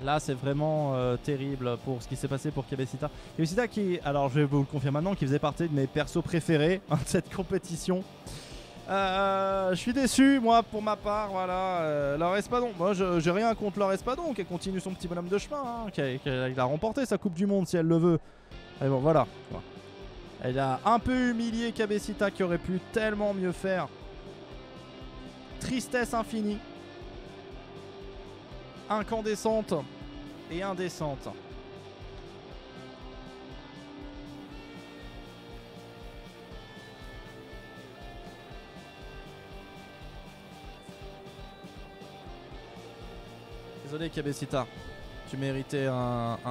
Là, c'est vraiment terrible pour ce qui s'est passé pour Cabecita. Cabecita qui, alors je vais vous le confirmer maintenant, qui faisait partie de mes persos préférés de cette compétition. Je suis déçu, moi, pour ma part, voilà. Leur Espadon, moi, j'ai rien contre leur Espadon, qui continue son petit bonhomme de chemin, hein, qui a remporté sa Coupe du Monde si elle le veut. Et bon, voilà. Elle a un peu humilié Cabecita qui aurait pu tellement mieux faire. Tristesse infinie. Incandescente et indécente. Désolé Cabecita, tu méritais un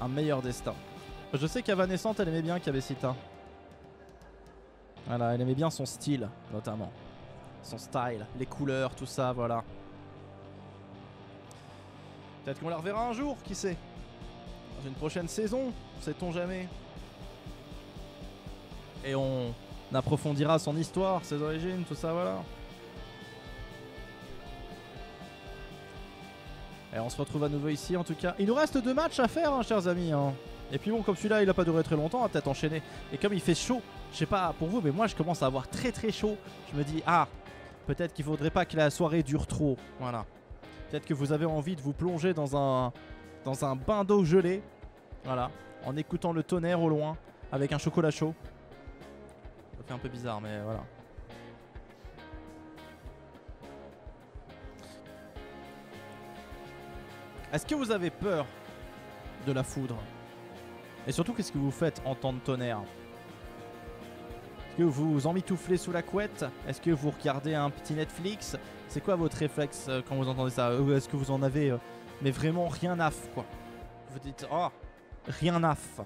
meilleur destin. Je sais qu'Avanescente elle aimait bien Cabecita. Voilà, elle aimait bien son style notamment. Son style, les couleurs, tout ça, voilà. Peut-être qu'on la reverra un jour, qui sait. Dans une prochaine saison, sait-on jamais. Et on approfondira son histoire, ses origines, tout ça, voilà. Et on se retrouve à nouveau ici en tout cas. Il nous reste 2 matchs à faire, hein, chers amis. Hein. Et puis bon, comme celui-là, il a pas duré très longtemps, on va peut-être enchaîner. Et comme il fait chaud, je sais pas pour vous, mais moi je commence à avoir très chaud. Je me dis, ah, peut-être qu'il faudrait pas que la soirée dure trop. Voilà. Peut-être que vous avez envie de vous plonger dans un bain d'eau gelée. Voilà. En écoutant le tonnerre au loin, avec un chocolat chaud. Ça fait un peu bizarre, mais voilà. Est-ce que vous avez peur de la foudre? Et surtout, qu'est-ce que vous faites en temps de tonnerre? Est-ce que vous vous emmitouflez sous la couette? Est-ce que vous regardez un petit Netflix? C'est quoi votre réflexe quand vous entendez ça? Est-ce que vous en avez mais vraiment rien à f quoi? Vous dites oh rien à f.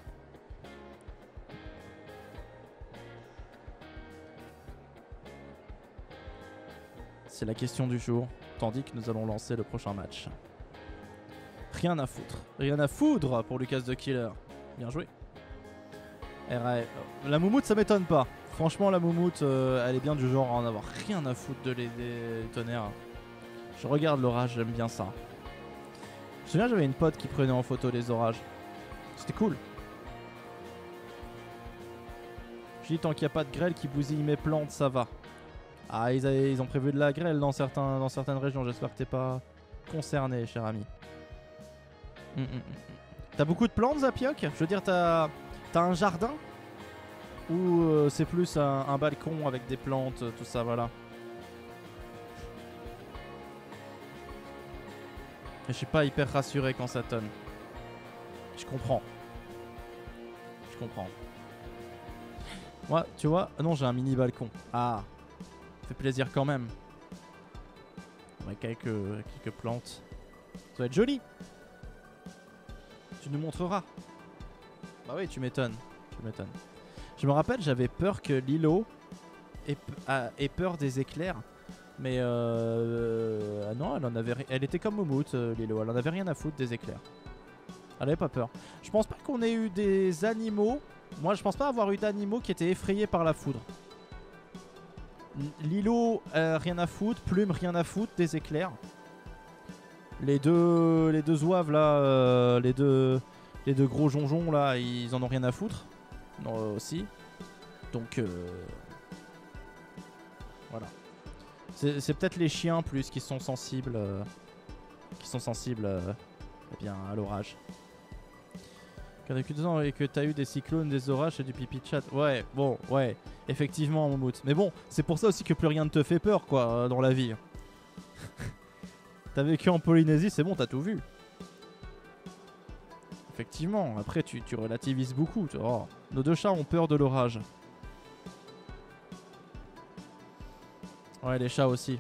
C'est la question du jour, tandis que nous allons lancer le prochain match. Rien à foutre. Rien à foudre pour Lucas The Killer. Bien joué. La moumoute, ça m'étonne pas. Franchement, la moumoute, elle est bien du genre à en avoir rien à foutre de les tonnerres. Je regarde l'orage, j'aime bien ça. Je me souviens, j'avais une pote qui prenait en photo les orages. C'était cool. Je dis, tant qu'il n'y a pas de grêle qui bousille mes plantes, ça va. Ah, ils ont prévu de la grêle dans certaines régions. J'espère que t'es pas concerné, cher ami. T'as beaucoup de plantes, Zapioc? Je veux dire, t'as un jardin? Ou c'est plus un balcon avec des plantes, tout ça, voilà. Et je suis pas hyper rassuré quand ça tonne. Je comprends. Je comprends. Moi, tu vois, non, j'ai un mini balcon. Ah, fait plaisir quand même. On a quelques plantes. Ça va être joli. Tu nous montreras. Bah oui, tu m'étonnes. Tu m'étonnes. Je me rappelle, j'avais peur que Lilo ait peur des éclairs. Mais non, elle était comme Moumout, Lilo. Elle en avait rien à foutre des éclairs. Elle avait pas peur. Je pense pas qu'on ait eu des animaux. Moi, je pense pas avoir eu d'animaux qui étaient effrayés par la foudre. Lilo, rien à foutre. Plume, rien à foutre des éclairs. Les deux zouaves là, les deux gros jonjons là, ils en ont rien à foutre. Non, aussi. Donc voilà. C'est peut-être les chiens plus qui sont sensibles, eh bien, à l'orage. Quand depuis 2 ans et que t'as eu des cyclones, des orages et du pipi de chat. Ouais, bon, ouais, effectivement, Moumout. Mais bon, c'est pour ça aussi que plus rien ne te fait peur, quoi, dans la vie. T'as vécu en Polynésie, c'est bon, t'as tout vu. Effectivement, après tu relativises beaucoup. Oh, nos 2 chats ont peur de l'orage. Ouais, les chats aussi.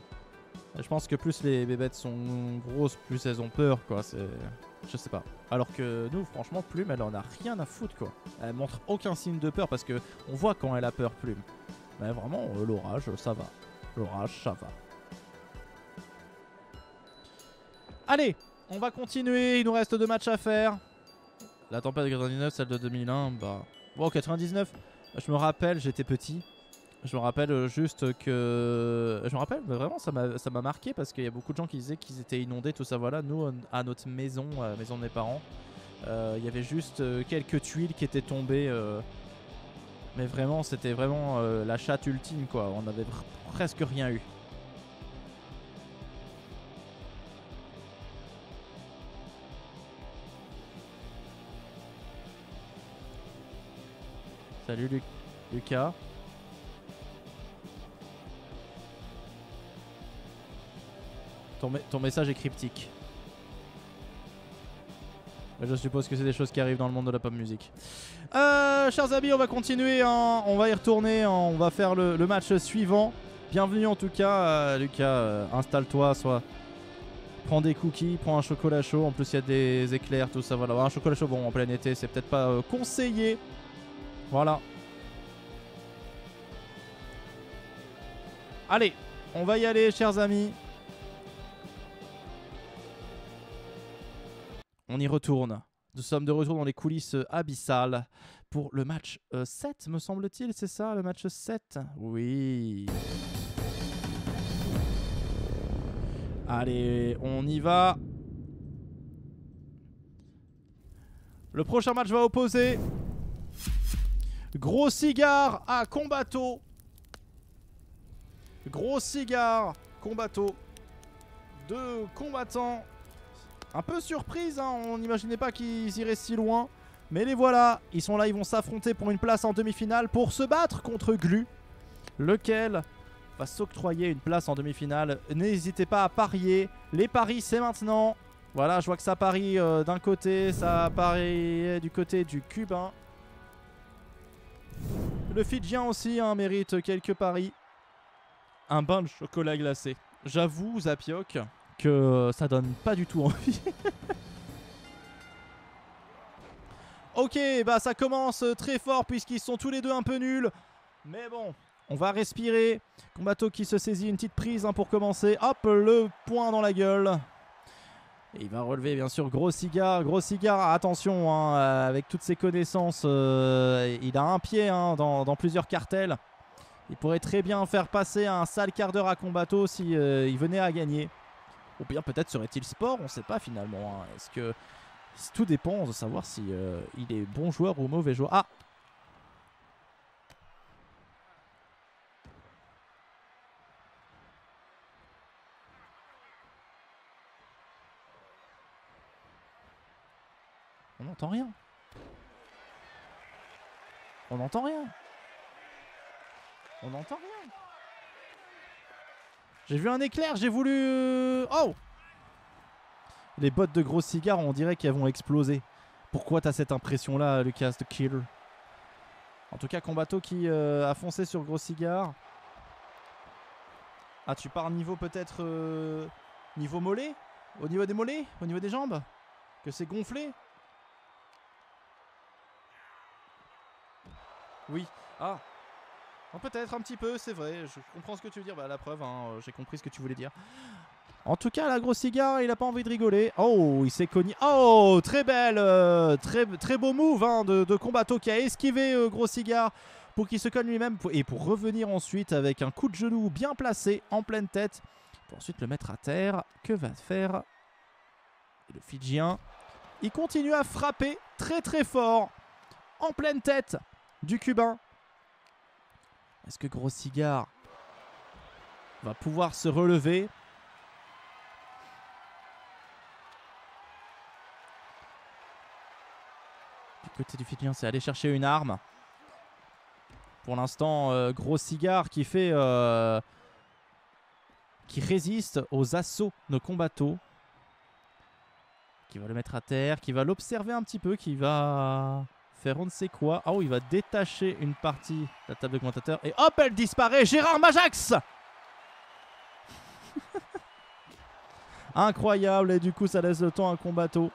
Je pense que plus les bébêtes sont grosses, plus elles ont peur, quoi. Je sais pas. Alors que nous, franchement, Plume, elle en a rien à foutre, quoi. Elle montre aucun signe de peur parce que on voit quand elle a peur, Plume. Mais vraiment, l'orage, ça va. L'orage, ça va. Allez, on va continuer. Il nous reste 2 matchs à faire. La tempête de 99, celle de 2001, bah... Bon, 99, je me rappelle, j'étais petit. Je me rappelle juste que... Je me rappelle, vraiment, ça m'a marqué parce qu'il y a beaucoup de gens qui disaient qu'ils étaient inondés, tout ça, voilà. Nous, à notre maison, à la maison de mes parents, il y avait juste quelques tuiles qui étaient tombées. Mais vraiment, c'était vraiment la chatte ultime, quoi. On avait presque rien eu. Salut Lucas. Ton message est cryptique. Je suppose que c'est des choses qui arrivent dans le monde de la pop music. Chers amis, on va continuer. On va y retourner. On va faire le match suivant. Bienvenue en tout cas. Lucas, installe-toi. Prends des cookies, prends un chocolat chaud. En plus, il y a des éclairs, tout ça. Voilà. Un chocolat chaud, bon, en plein été, c'est peut-être pas conseillé. Voilà. Allez, on va y aller, chers amis. On y retourne. Nous sommes de retour dans les coulisses abyssales pour le match 7, me semble-t-il. C'est ça, le match 7? Oui. Allez, on y va. Le prochain match va opposer Gros Cigare à Combatto. Gros Cigare, Combatto. 2 combattants. Un peu surprise, hein, on n'imaginait pas qu'ils iraient si loin. Mais les voilà, ils sont là, ils vont s'affronter pour une place en demi-finale pour se battre contre Glu. Lequel va s'octroyer une place en demi-finale. N'hésitez pas à parier. Les paris, c'est maintenant. Voilà, je vois que ça parie d'un côté, ça parie du côté du cubain. Le Fidjien aussi hein, mérite quelques paris. Un bain de chocolat glacé. J'avoue, Zapiok, que ça donne pas du tout envie. Ok, bah ça commence très fort puisqu'ils sont tous les deux un peu nuls. Mais bon, on va respirer. Kombato qui se saisit une petite prise hein, pour commencer. Hop, le poing dans la gueule. Et il va relever bien sûr Gros Cigare. Gros Cigare, attention, hein, avec toutes ses connaissances, il a un pied hein, dans plusieurs cartels. Il pourrait très bien faire passer un sale quart d'heure à Kombato si il venait à gagner. Ou bien peut-être serait-il sport, on ne sait pas finalement. Hein. Est-ce que tout dépend de savoir si il est bon joueur ou mauvais joueur. Ah! On n'entend rien. On n'entend rien. On n'entend rien. J'ai vu un éclair, j'ai voulu... Oh! Les bottes de Gros Cigare, on dirait qu'elles vont exploser. Pourquoi t'as cette impression-là, Lucas, de Killer? En tout cas, Kombato qui a foncé sur Gros Cigare. Ah, tu pars niveau peut-être... niveau mollet? Au niveau des mollets? Au niveau des jambes? Que c'est gonflé? Oui. Ah. Peut-être un petit peu, c'est vrai. Je comprends ce que tu veux dire. Bah, la preuve, hein, j'ai compris ce que tu voulais dire. En tout cas, la Gros Cigare, il a pas envie de rigoler. Oh, il s'est cogné. Oh, très belle, très beau move hein, de Kombato qui a esquivé Gros Cigare pour qu'il se cogne lui-même et pour revenir ensuite avec un coup de genou bien placé en pleine tête pour ensuite le mettre à terre. Que va faire le Fidjien? Il continue à frapper très très fort en pleine tête du Cubain. Est-ce que Gros Cigare va pouvoir se relever? Du côté du Fidjien, c'est aller chercher une arme. Pour l'instant, Gros Cigare qui fait... qui résiste aux assauts de Kombato. Qui va le mettre à terre, qui va l'observer un petit peu, qui va... faire on ne sait quoi. Oh, il va détacher une partie de la table de commentateur. Et hop, elle disparaît. Gérard Majax. Incroyable. Et du coup, ça laisse le temps à Kombato.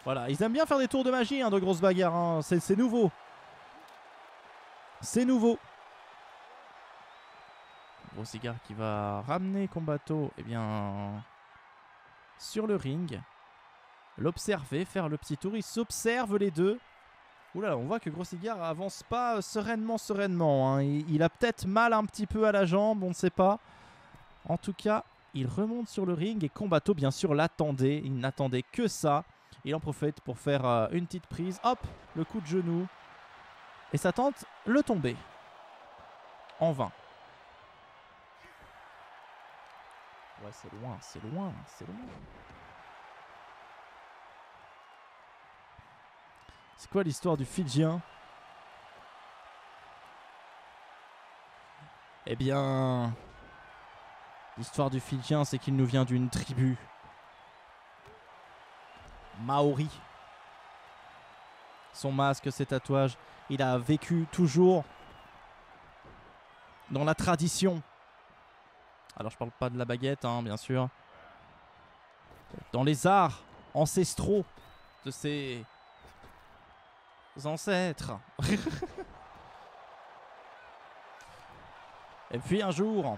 Voilà, ils aiment bien faire des tours de magie hein, de grosses bagarres. Hein. C'est nouveau. C'est nouveau. Gros Cigare qui va ramener Kombato eh bien, sur le ring. L'observer, faire le petit tour. Ils s'observent les deux. Oula, on voit que Gros Cigare avance pas sereinement. Hein. Il a peut-être mal un petit peu à la jambe, on ne sait pas. En tout cas, il remonte sur le ring et Kombato, bien sûr, l'attendait. Il n'attendait que ça. Il en profite pour faire une petite prise. Hop, le coup de genou. Et ça tente le tomber. En vain. Ouais, c'est loin, c'est loin, c'est loin. C'est quoi l'histoire du Fidjien? Eh bien, l'histoire du Fidjien, c'est qu'il nous vient d'une tribu maori. Son masque, ses tatouages, il a vécu toujours dans la tradition. Alors, je parle pas de la baguette, hein, bien sûr. Dans les arts ancestraux de ses ancêtres. Et puis un jour,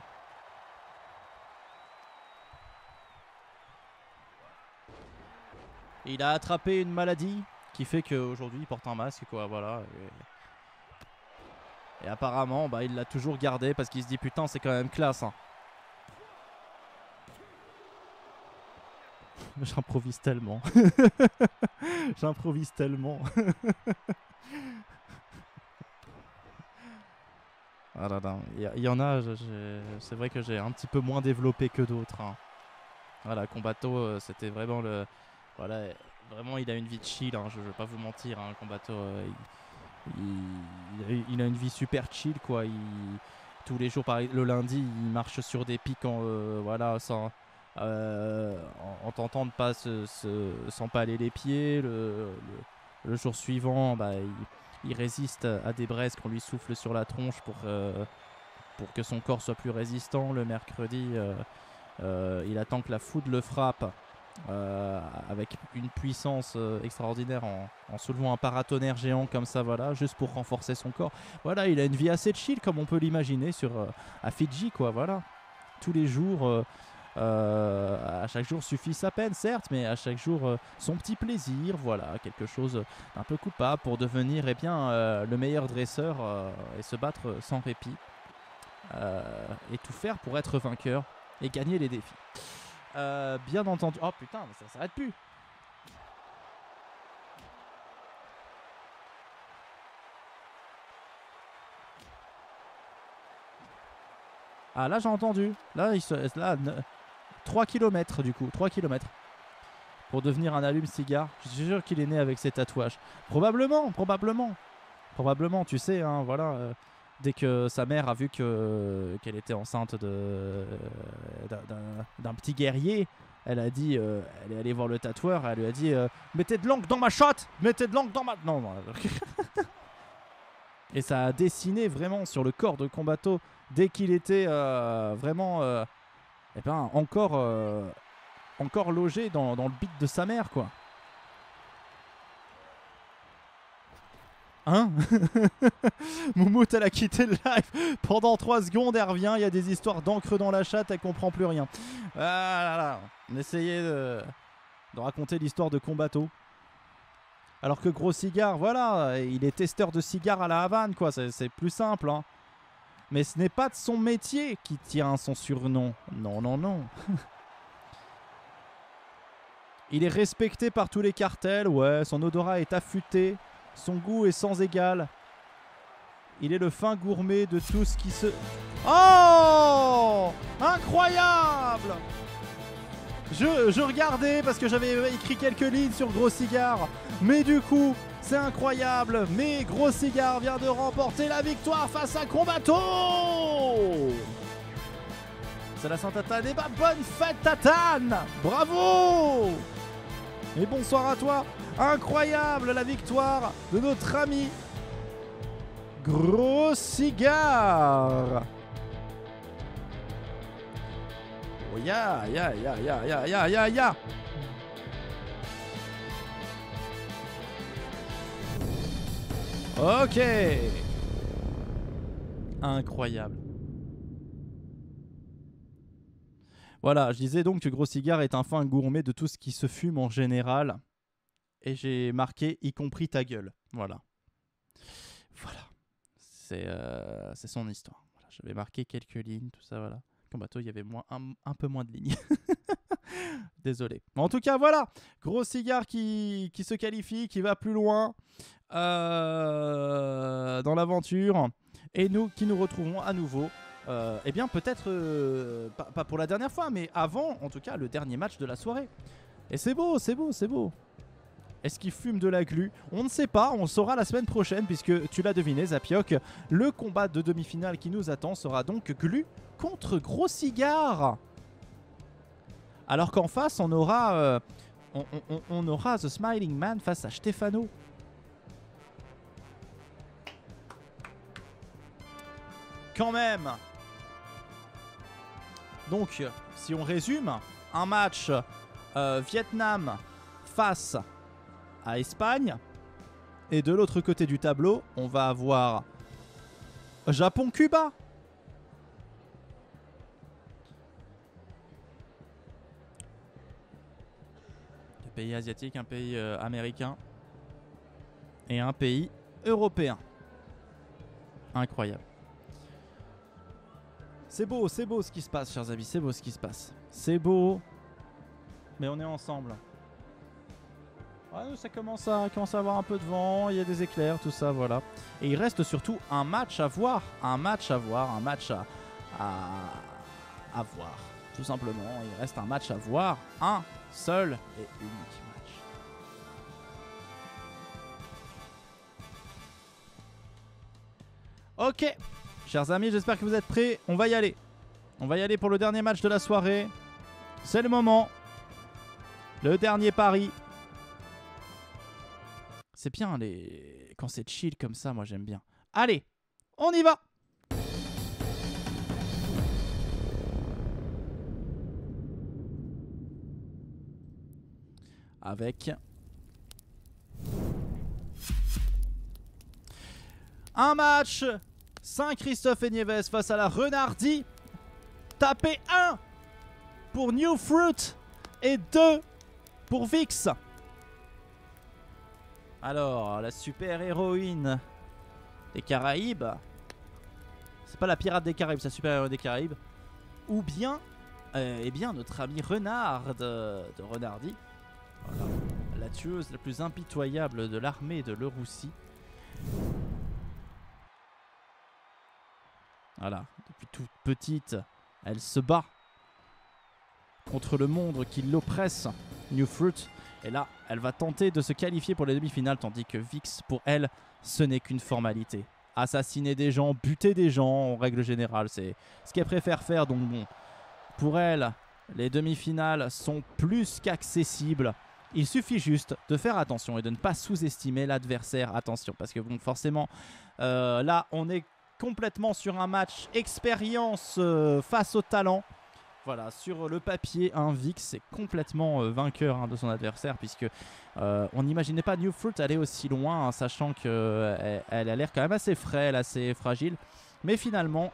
il a attrapé une maladie qui fait qu'aujourd'hui il porte un masque, quoi, voilà. Et apparemment, bah, il l'a toujours gardé parce qu'il se dit putain, c'est quand même classe. Hein. J'improvise tellement. J'improvise tellement. Ah là là, il y en a, c'est vrai que j'ai un petit peu moins développé que d'autres. Hein. Voilà, Kombato, c'était vraiment le... Voilà, vraiment il a une vie de chill, hein, je vais pas vous mentir. Hein, Kombato, il a une vie super chill, quoi. Tous les jours, pareil, le lundi, il marche sur des pics voilà, sans... en tentant de pas s'empaler les pieds. Le jour suivant, bah, il résiste à des braises qu'on lui souffle sur la tronche pour que son corps soit plus résistant. Le mercredi, il attend que la foudre le frappe avec une puissance extraordinaire en soulevant un paratonnerre géant comme ça, voilà, juste pour renforcer son corps. Voilà, il a une vie assez chill comme on peut l'imaginer à Fidji, quoi, voilà. Tous les jours, à chaque jour suffit sa peine, certes, mais à chaque jour son petit plaisir, voilà, quelque chose d'un peu coupable pour devenir le meilleur dresseur et se battre sans répit et tout faire pour être vainqueur et gagner les défis. Bien entendu. Oh putain, mais ça s'arrête plus. Ah là j'ai entendu. Là, 3 km du coup. 3 km. Pour devenir un allume-cigare. Je suis sûr qu'il est né avec ses tatouages. Probablement. Probablement, tu sais, hein, voilà. Dès que sa mère a vu qu'elle était enceinte d'un petit guerrier, elle a dit, elle est allée voir le tatoueur, elle lui a dit mettez de l'encre dans ma chatte, mettez de l'encre dans ma... Non. Et ça a dessiné vraiment sur le corps de Combatto dès qu'il était vraiment encore logé dans le bit de sa mère, quoi. Hein? Moumout, elle a quitté le live pendant 3 secondes, elle revient, il y a des histoires d'encre dans la chatte, elle comprend plus rien. Voilà, on essayait de raconter l'histoire de Combatto. Alors que Gros Cigare, voilà, il est testeur de cigares à la Havane, quoi, c'est plus simple, hein. Mais ce n'est pas de son métier qui tient son surnom. Non. Il est respecté par tous les cartels, ouais, son odorat est affûté. Son goût est sans égal. Il est le fin gourmet de tout ce qui se... Oh! Incroyable! Je regardais parce que j'avais écrit quelques lignes sur Gros Cigare. Mais du coup, c'est incroyable. Mais Gros Cigare vient de remporter la victoire face à Combatto! C'est la Sainte-Tatane. Et bah, bonne fête, Tatane! Bravo! Et bonsoir à toi. Incroyable la victoire de notre ami Gros Cigare. Oh ya. Ok. Incroyable. Voilà, je disais donc que Gros Cigare est un fin gourmet de tout ce qui se fume en général. Et j'ai marqué, y compris ta gueule. Voilà. C'est son histoire. Voilà, j'avais marqué quelques lignes, tout ça, voilà. Combatto, il y avait un peu moins de lignes. Désolé. Mais en tout cas, voilà. Gros Cigare qui se qualifie, qui va plus loin dans l'aventure. Et nous qui nous retrouvons à nouveau. Eh bien, peut-être, pas pour la dernière fois, mais avant, en tout cas, le dernier match de la soirée. Et c'est beau. Est-ce qu'il fume de la glu? On ne sait pas, on le saura la semaine prochaine puisque tu l'as deviné, Zapioc, le combat de demi-finale qui nous attend sera donc Glu contre Gros Cigare. Alors qu'en face, on aura The Smiling Man face à Stefano. Quand même. Donc, si on résume, un match Vietnam face à Espagne. Et de l'autre côté du tableau, on va avoir Japon-Cuba. Un pays asiatique, un pays américain et un pays européen. Incroyable. C'est beau ce qui se passe, chers amis. C'est beau ce qui se passe. C'est beau. Mais on est ensemble. Ouais, ça commence à avoir un peu de vent, il y a des éclairs, tout ça, voilà. Et il reste surtout un match à voir, un match à voir, tout simplement. Il reste un match à voir, un seul et unique match. Ok, chers amis, j'espère que vous êtes prêts. On va y aller. On va y aller pour le dernier match de la soirée. C'est le moment. Le dernier pari. C'est bien quand c'est chill comme ça, moi j'aime bien. Allez, on y va! Avec un match Saint-Christophe et Niévès face à la Renardie. Tapez 1 pour New Fruit et 2 pour Vix. Alors, la super héroïne des Caraïbes. C'est pas la pirate des Caraïbes, c'est la super héroïne des Caraïbes. Ou bien, eh bien notre ami Renard de Renardie. Voilà. La tueuse la plus impitoyable de l'armée de Le Roussi. Voilà, depuis toute petite, elle se bat contre le monde qui l'oppresse, New Fruit. Et là, elle va tenter de se qualifier pour les demi-finales, tandis que Vix, pour elle, ce n'est qu'une formalité. Assassiner des gens, buter des gens, en règle générale, c'est ce qu'elle préfère faire. Donc bon, pour elle, les demi-finales sont plus qu'accessibles. Il suffit juste de faire attention et de ne pas sous-estimer l'adversaire. Attention, parce que bon, forcément, là, on est complètement sur un match expérience face au talent. Voilà, sur le papier, Vix est complètement vainqueur de son adversaire, puisque on n'imaginait pas New Fruit aller aussi loin, sachant qu'elle a l'air quand même assez frêle, assez fragile. Mais finalement,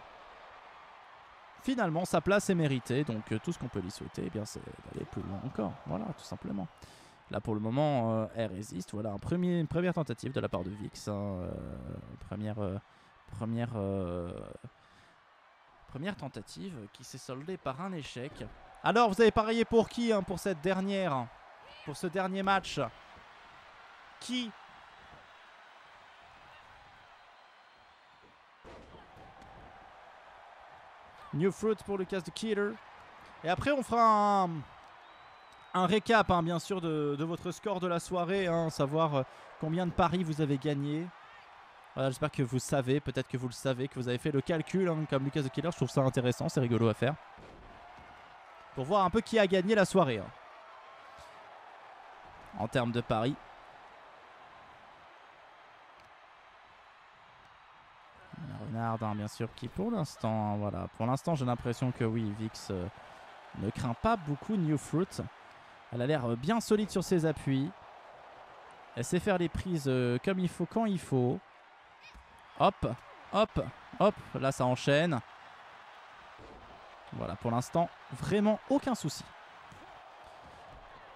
sa place est méritée, donc tout ce qu'on peut lui souhaiter, eh bien, c'est d'aller plus loin encore. Voilà, tout simplement. Là, pour le moment, elle résiste. Voilà, une première tentative de la part de Vix. Première tentative qui s'est soldée par un échec. Alors, vous avez parié pour qui pour ce dernier match? Qui? New Fruit pour Lucas the Killer. Et après, on fera un récap, bien sûr, de votre score de la soirée. Savoir combien de paris vous avez gagné. Voilà, j'espère que vous savez, peut-être que vous le savez, que vous avez fait le calcul comme Lucas the Killer. Je trouve ça intéressant, c'est rigolo à faire. Pour voir un peu qui a gagné la soirée. En termes de paris. Renard, bien sûr, qui pour l'instant, voilà. Pour l'instant, j'ai l'impression que oui, Vix ne craint pas beaucoup New Fruit. Elle a l'air bien solide sur ses appuis. Elle sait faire les prises comme il faut, quand il faut. Hop, hop, hop, là ça enchaîne. Voilà, pour l'instant, vraiment aucun souci.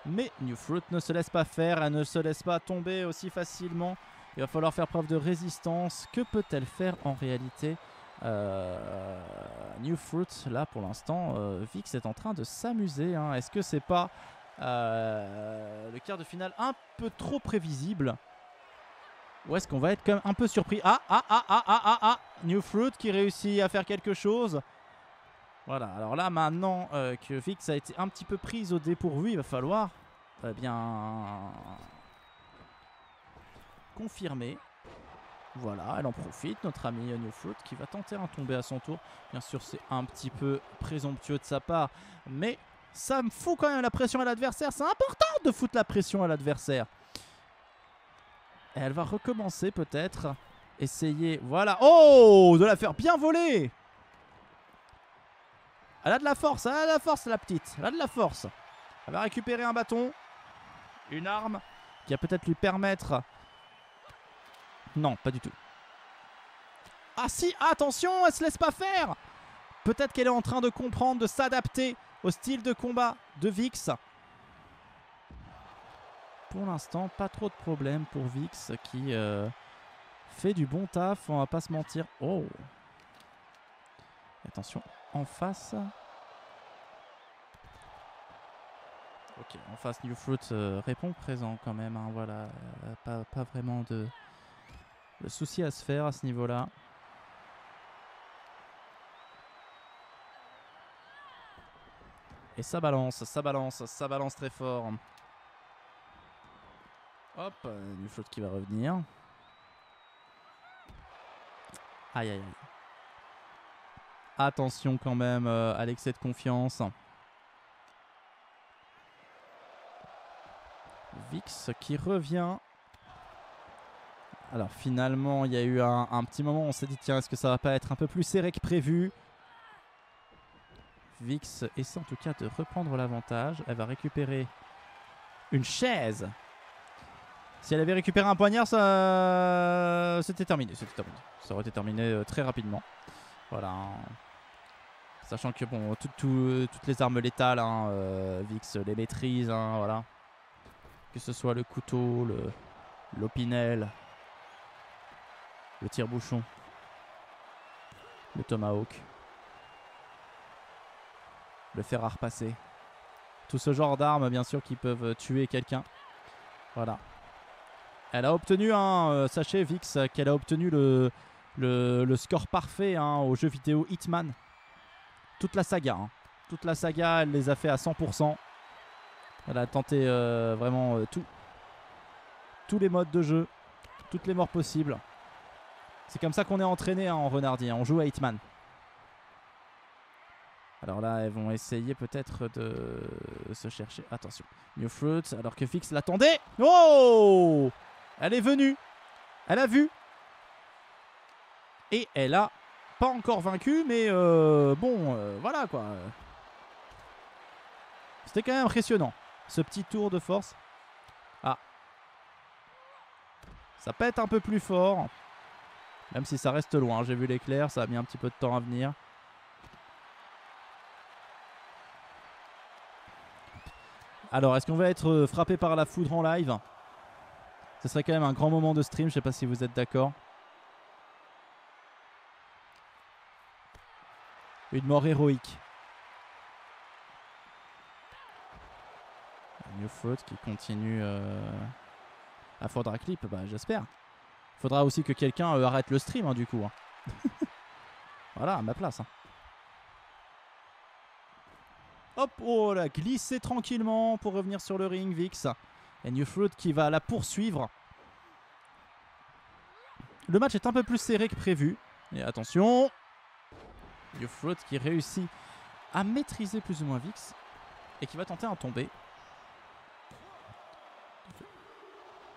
Mais New Fruit ne se laisse pas faire, elle ne se laisse pas tomber aussi facilement. Il va falloir faire preuve de résistance. Que peut-elle faire en réalité New Fruit, là pour l'instant, Vix est en train de s'amuser. Est-ce que c'est pas le quart de finale un peu trop prévisible? Ou est-ce qu'on va être quand même un peu surpris? New Fruit qui réussit à faire quelque chose. Voilà, alors là maintenant que Vix a été un petit peu prise au dépourvu, il va falloir confirmer. Voilà, elle en profite, notre ami New Fruit qui va tenter un tombé à son tour. Bien sûr, c'est un petit peu présomptueux de sa part, mais ça me fout quand même la pression à l'adversaire. C'est important de foutre la pression à l'adversaire. Et elle va recommencer peut-être. Essayer, voilà. Oh, de la faire bien voler. Elle a de la force, la petite. Elle a de la force. Elle va récupérer un bâton. Une arme qui va peut-être lui permettre... Non, pas du tout. Ah si, attention, elle se laisse pas faire. Peut-être qu'elle est en train de comprendre, de s'adapter au style de combat de Vix. Pour l'instant, pas trop de problèmes pour Vix qui fait du bon taf, on va pas se mentir. Oh. Attention, en face. Ok, en face, New Fruit répond présent quand même. Voilà, pas vraiment de souci à se faire à ce niveau-là. Et ça balance très fort. Hop, New Fruit qui va revenir. Aïe aïe aïe. Attention quand même à l'excès de confiance. Vix qui revient. Alors finalement, il y a eu un petit moment où on s'est dit tiens, est-ce que ça va pas être un peu plus serré que prévu? Vix essaie en tout cas de reprendre l'avantage. Elle va récupérer une chaise. Si elle avait récupéré un poignard, ça c'était terminé. Ça aurait été terminé très rapidement. Voilà. Sachant que bon, toutes les armes létales, hein, Vix les maîtrise, hein, voilà. Que ce soit le couteau, l'opinel, le tire-bouchon, le tomahawk, le fer à repasser. Tout ce genre d'armes, bien sûr, qui peuvent tuer quelqu'un. Voilà. Elle a obtenu, sachez Vix, qu'elle a obtenu le score parfait hein, au jeu vidéo Hitman. Toute la saga. Hein. Toute la saga, elle les a fait à 100%. Elle a tenté vraiment tous les modes de jeu. Toutes les morts possibles. C'est comme ça qu'on est entraîné hein, en Renardi. Hein. On joue à Hitman. Alors là, elles vont essayer peut-être de se chercher. Attention. New Fruit, alors que Vix l'attendait. Oh! Elle est venue. Elle a vu. Et elle a pas encore vaincu, mais voilà quoi. C'était quand même impressionnant. Ce petit tour de force. Ah. Ça peut être un peu plus fort. Même si ça reste loin. J'ai vu l'éclair, ça a mis un petit peu de temps à venir. Alors, est-ce qu'on va être frappé par la foudre en live? Ce serait quand même un grand moment de stream, je sais pas si vous êtes d'accord. Une mort héroïque. New Fruit qui continue à faudra clip, bah j'espère. Faudra aussi que quelqu'un arrête le stream hein, du coup. Hein. Voilà, à ma place. Hein. Hop, oh là, glisser tranquillement pour revenir sur le ring, Vix. Et New Fruit qui va la poursuivre. Le match est un peu plus serré que prévu. Et attention. New Fruit qui réussit à maîtriser plus ou moins Vix. Et qui va tenter un tombé.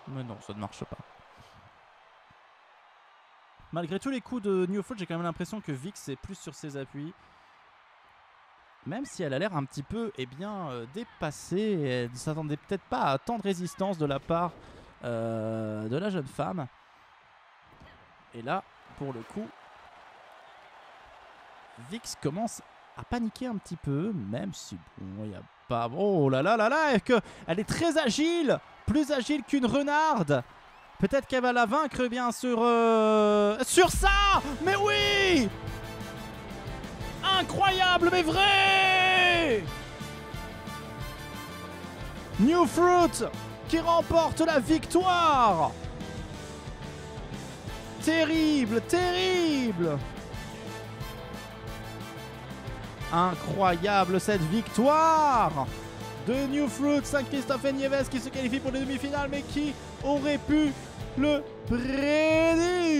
Mais non, ça ne marche pas. Malgré tous les coups de New Fruit, j'ai quand même l'impression que Vix est plus sur ses appuis. Même si elle a l'air un petit peu dépassée. Elle ne s'attendait peut-être pas à tant de résistance de la part de la jeune femme. Et là, pour le coup, Vix commence à paniquer un petit peu. Même si, bon, il n'y a pas... Oh là là là là, elle est très agile. Plus agile qu'une renarde. Peut-être qu'elle va la vaincre bien sur ça. Mais oui! Incroyable mais vrai! New Fruit qui remporte la victoire! Terrible, terrible! Incroyable cette victoire de New Fruit, Saint-Christophe et Nieves qui se qualifie pour les demi-finales, mais qui aurait pu le prédire?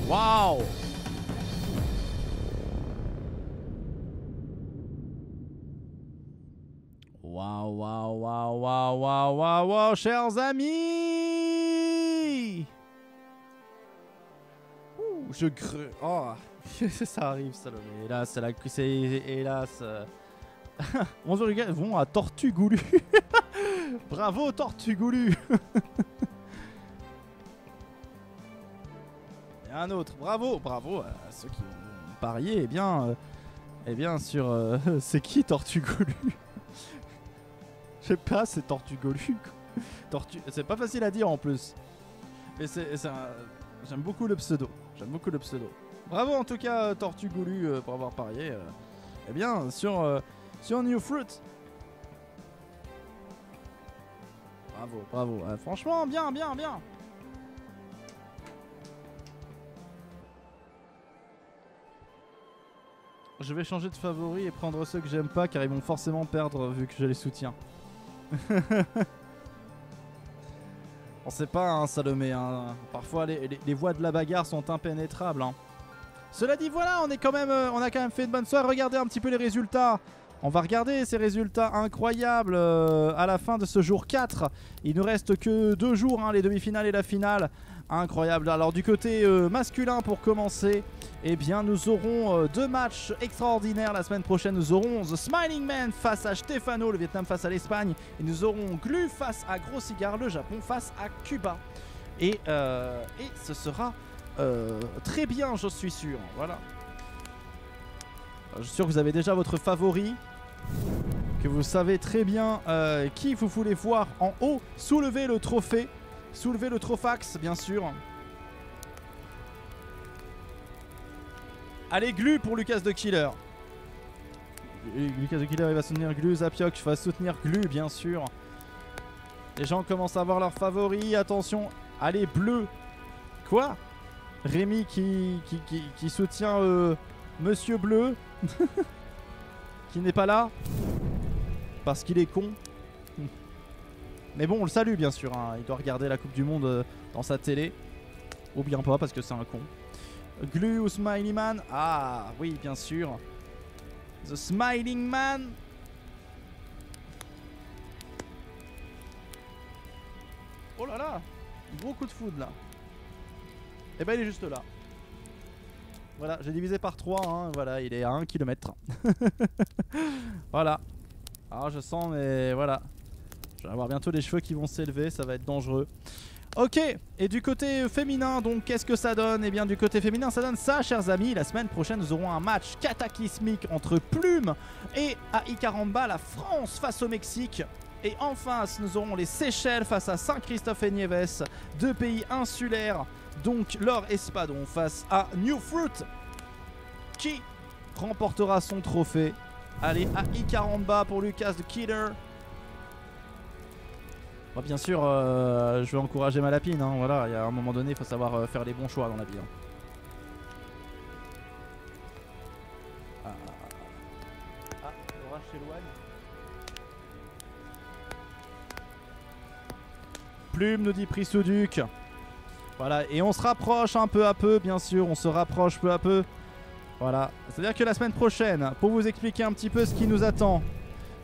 Waouh! Waouh, waouh, waouh, waouh, waouh, waouh, waouh, chers amis! Ouh, je creux. Oh, ça arrive, ça. Mais hélas, c'est hélas. 11 les gars vont à Tortue Goulu. Bravo, Tortue Goulu. Et un autre. Bravo, bravo à ceux qui ont parié. Eh bien sur c'est qui Tortue Goulu? Je sais pas, c'est Tortue Goulu. C'est pas facile à dire en plus. Mais j'aime beaucoup le pseudo. J'aime beaucoup le pseudo. Bravo en tout cas Tortue Goulu pour avoir parié. Eh bien sur New Fruit. Bravo, bravo. Franchement, bien, bien, bien. Je vais changer de favori et prendre ceux que j'aime pas car ils vont forcément perdre vu que je les soutiens. On sait pas, hein, Salomé. Hein. Parfois, les voies de la bagarre sont impénétrables. Hein. Cela dit, voilà, on a quand même fait une bonne soirée. Regardez un petit peu les résultats On va regarder ces résultats incroyables à la fin de ce jour 4. Il ne reste que 2 jours, hein, les demi-finales et la finale. Incroyable. Alors du côté masculin pour commencer, eh bien nous aurons 2 matchs extraordinaires la semaine prochaine. Nous aurons The Smiling Man face à Stefano, le Vietnam face à l'Espagne. Et nous aurons Glu face à Gros Cigare, le Japon face à Cuba. Et ce sera très bien, je suis sûr. Voilà. Je suis sûr que vous avez déjà votre favori, que vous savez très bien qui vous voulez voir en haut. Soulevez le trophée, soulevez le Trofax, bien sûr. Allez, Glu pour Lucas de Killer. Lucas de Killer, il va soutenir Glu. Zapiok va soutenir Glu, bien sûr. Les gens commencent à avoir leurs favoris. Attention, allez, bleu. Quoi? Rémi qui soutient Monsieur Bleu. Qui n'est pas là parce qu'il est con. Mais bon, on le salue bien sûr, hein. Il doit regarder la Coupe du Monde dans sa télé. Ou bien pas parce que c'est un con. Glu ou Smiley Man? Ah oui, bien sûr. The Smiling Man. Oh là là, gros coup de foudre là. Et ben il est juste là. Voilà, j'ai divisé par 3, hein. Voilà, il est à 1 km. Voilà. Alors je sens, mais voilà. Je vais avoir bientôt les cheveux qui vont s'élever, ça va être dangereux. Ok, et du côté féminin, donc qu'est-ce que ça donne? Eh bien du côté féminin, ça donne ça, chers amis. La semaine prochaine, nous aurons un match cataclysmique entre Plume et AI Caramba, la France face au Mexique. Et en face, nous aurons les Seychelles face à Saint-Christophe et Nieves, 2 pays insulaires. Donc Laure Espadon face à New Fruit. Qui remportera son trophée? Allez, AI Caramba pour Lucas de Killer. Bon, bien sûr, je vais encourager ma lapine, hein, voilà, il y a un moment donné, il faut savoir faire les bons choix dans la vie. Hein. L'orage s'éloigne. Plume, nous dit Prisouduc. Voilà, et on se rapproche un peu à peu, bien sûr, on se rapproche peu à peu. Voilà, c'est-à-dire que la semaine prochaine, pour vous expliquer un petit peu ce qui nous attend,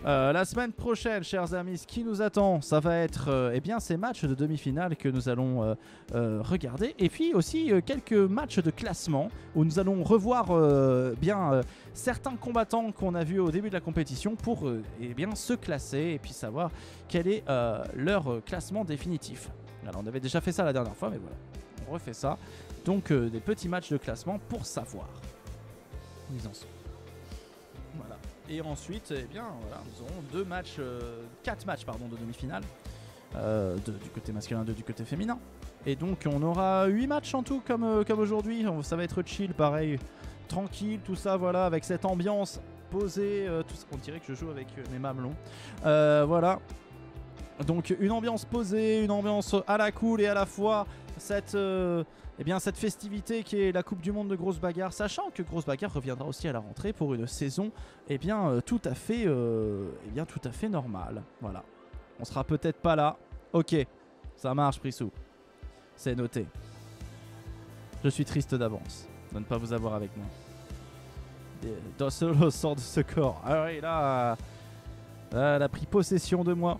la semaine prochaine, chers amis, ce qui nous attend, ça va être eh bien, ces matchs de demi-finale que nous allons regarder. Et puis aussi quelques matchs de classement où nous allons revoir certains combattants qu'on a vus au début de la compétition pour eh bien, se classer et puis savoir quel est leur classement définitif. Alors on avait déjà fait ça la dernière fois, mais voilà, on refait ça. Donc des petits matchs de classement pour savoir où ils en sont. Voilà. Et ensuite, eh bien, voilà, nous aurons 4 matchs pardon, de demi-finale, du côté masculin, 2 du côté féminin. Et donc on aura 8 matchs en tout comme aujourd'hui. Ça va être chill, pareil, tranquille, tout ça, voilà, avec cette ambiance posée. Tout ça. On dirait que je joue avec mes mamelons. Voilà. Donc une ambiance posée, une ambiance à la cool et à la fois cette festivité qui est la Coupe du Monde de Grosse Bagarre, sachant que Grosse Bagarre reviendra aussi à la rentrée pour une saison tout à fait normale. Voilà. On sera peut-être pas là. Ok, ça marche Prissou. C'est noté. Je suis triste d'avance de ne pas vous avoir avec moi. Dossolo sort de ce corps. Ah oui, là, elle a pris possession de moi.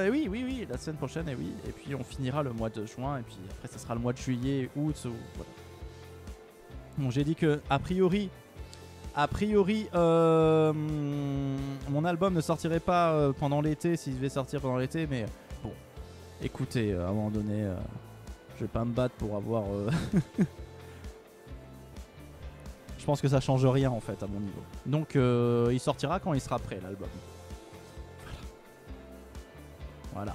Oui, la semaine prochaine, et oui. Et puis on finira le mois de juin, et puis après ça sera le mois de juillet, août, voilà. Bon, j'ai dit que a priori, mon album ne sortirait pas pendant l'été, s'il devait sortir pendant l'été, mais bon, écoutez, à un moment donné, je vais pas me battre pour avoir. Je pense que ça change rien en fait à mon niveau. Donc il sortira quand il sera prêt l'album. Voilà.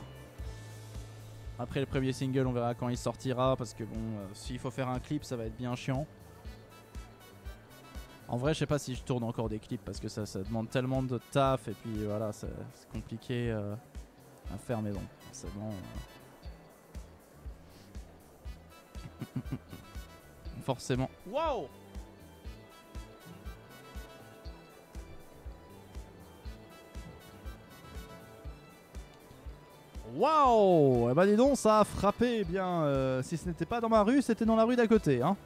Après le premier single, on verra quand il sortira. Parce que bon, s'il faut faire un clip, ça va être bien chiant. En vrai, je sais pas si je tourne encore des clips. Parce que ça demande tellement de taf. Et puis voilà, c'est compliqué à faire. Mais bon, forcément. Forcément. Wow! Waouh! Eh ben dis donc, ça a frappé. Eh bien, si ce n'était pas dans ma rue, c'était dans la rue d'à côté. Hein.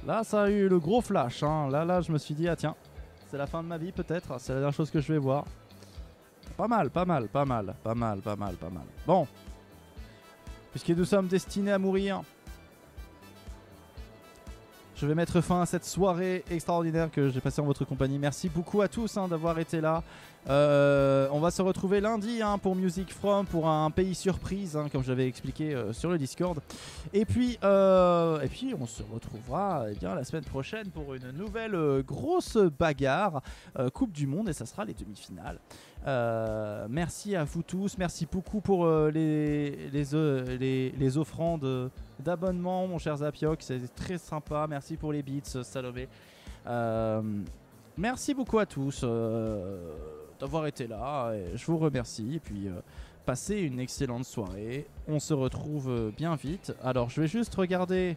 Là, ça a eu le gros flash. Hein. Là, je me suis dit, ah tiens, c'est la fin de ma vie peut-être. C'est la dernière chose que je vais voir. Pas mal, pas mal, pas mal, pas mal, pas mal, pas mal. Bon. Puisque nous sommes destinés à mourir, je vais mettre fin à cette soirée extraordinaire que j'ai passée en votre compagnie. Merci beaucoup à tous hein, d'avoir été là. On va se retrouver lundi hein, pour Music From, pour un pays surprise, hein, comme j'avais expliqué sur le Discord. Et puis on se retrouvera eh bien, la semaine prochaine pour une nouvelle grosse bagarre Coupe du Monde, et ça sera les demi-finales. Merci à vous tous, merci beaucoup pour les offrandes d'abonnement, mon cher Zapioc, c'est très sympa. Merci pour les beats, Salomé. Merci beaucoup à tous d'avoir été là, et je vous remercie. Et puis passez une excellente soirée. On se retrouve bien vite. Alors je vais juste regarder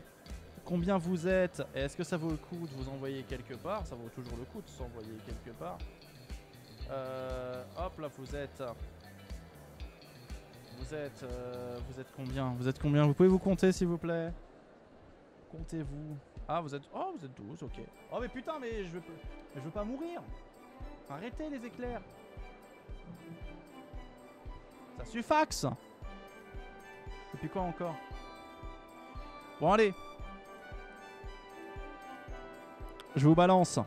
combien vous êtes. Est-ce que ça vaut le coup de vous envoyer quelque part? Ça vaut toujours le coup de s'envoyer quelque part. Hop là, vous êtes combien? Vous êtes combien? Vous pouvez vous compter s'il vous plaît? Comptez-vous. Ah vous êtes 12, ok. Oh mais putain, mais je veux pas mourir. Arrêtez les éclairs. Ça suffaxe. Et puis quoi encore? Bon allez. Je vous balance.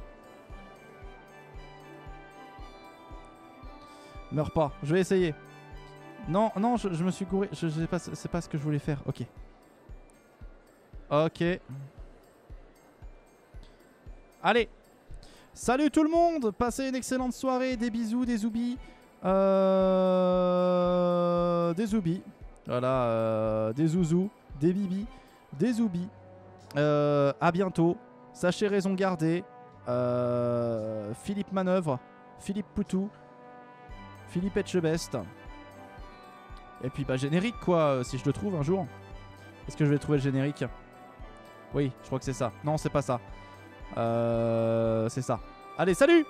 Meurs pas, je vais essayer. Non, non, je me suis gouré. C'est pas ce que je voulais faire. Ok. Ok. Allez. Salut tout le monde. Passez une excellente soirée. Des bisous, des zoubis. Des zoubis. Voilà. Des zouzous. Des bibis. Des zoubis. À bientôt. Sachez raison garder. Philippe Manœuvre. Philippe Poutou. Philippe Etchebest. Et puis bah générique quoi, si je le trouve un jour. Est-ce que je vais trouver le générique? Oui, je crois que c'est ça. Non, c'est pas ça. C'est ça. Allez, salut!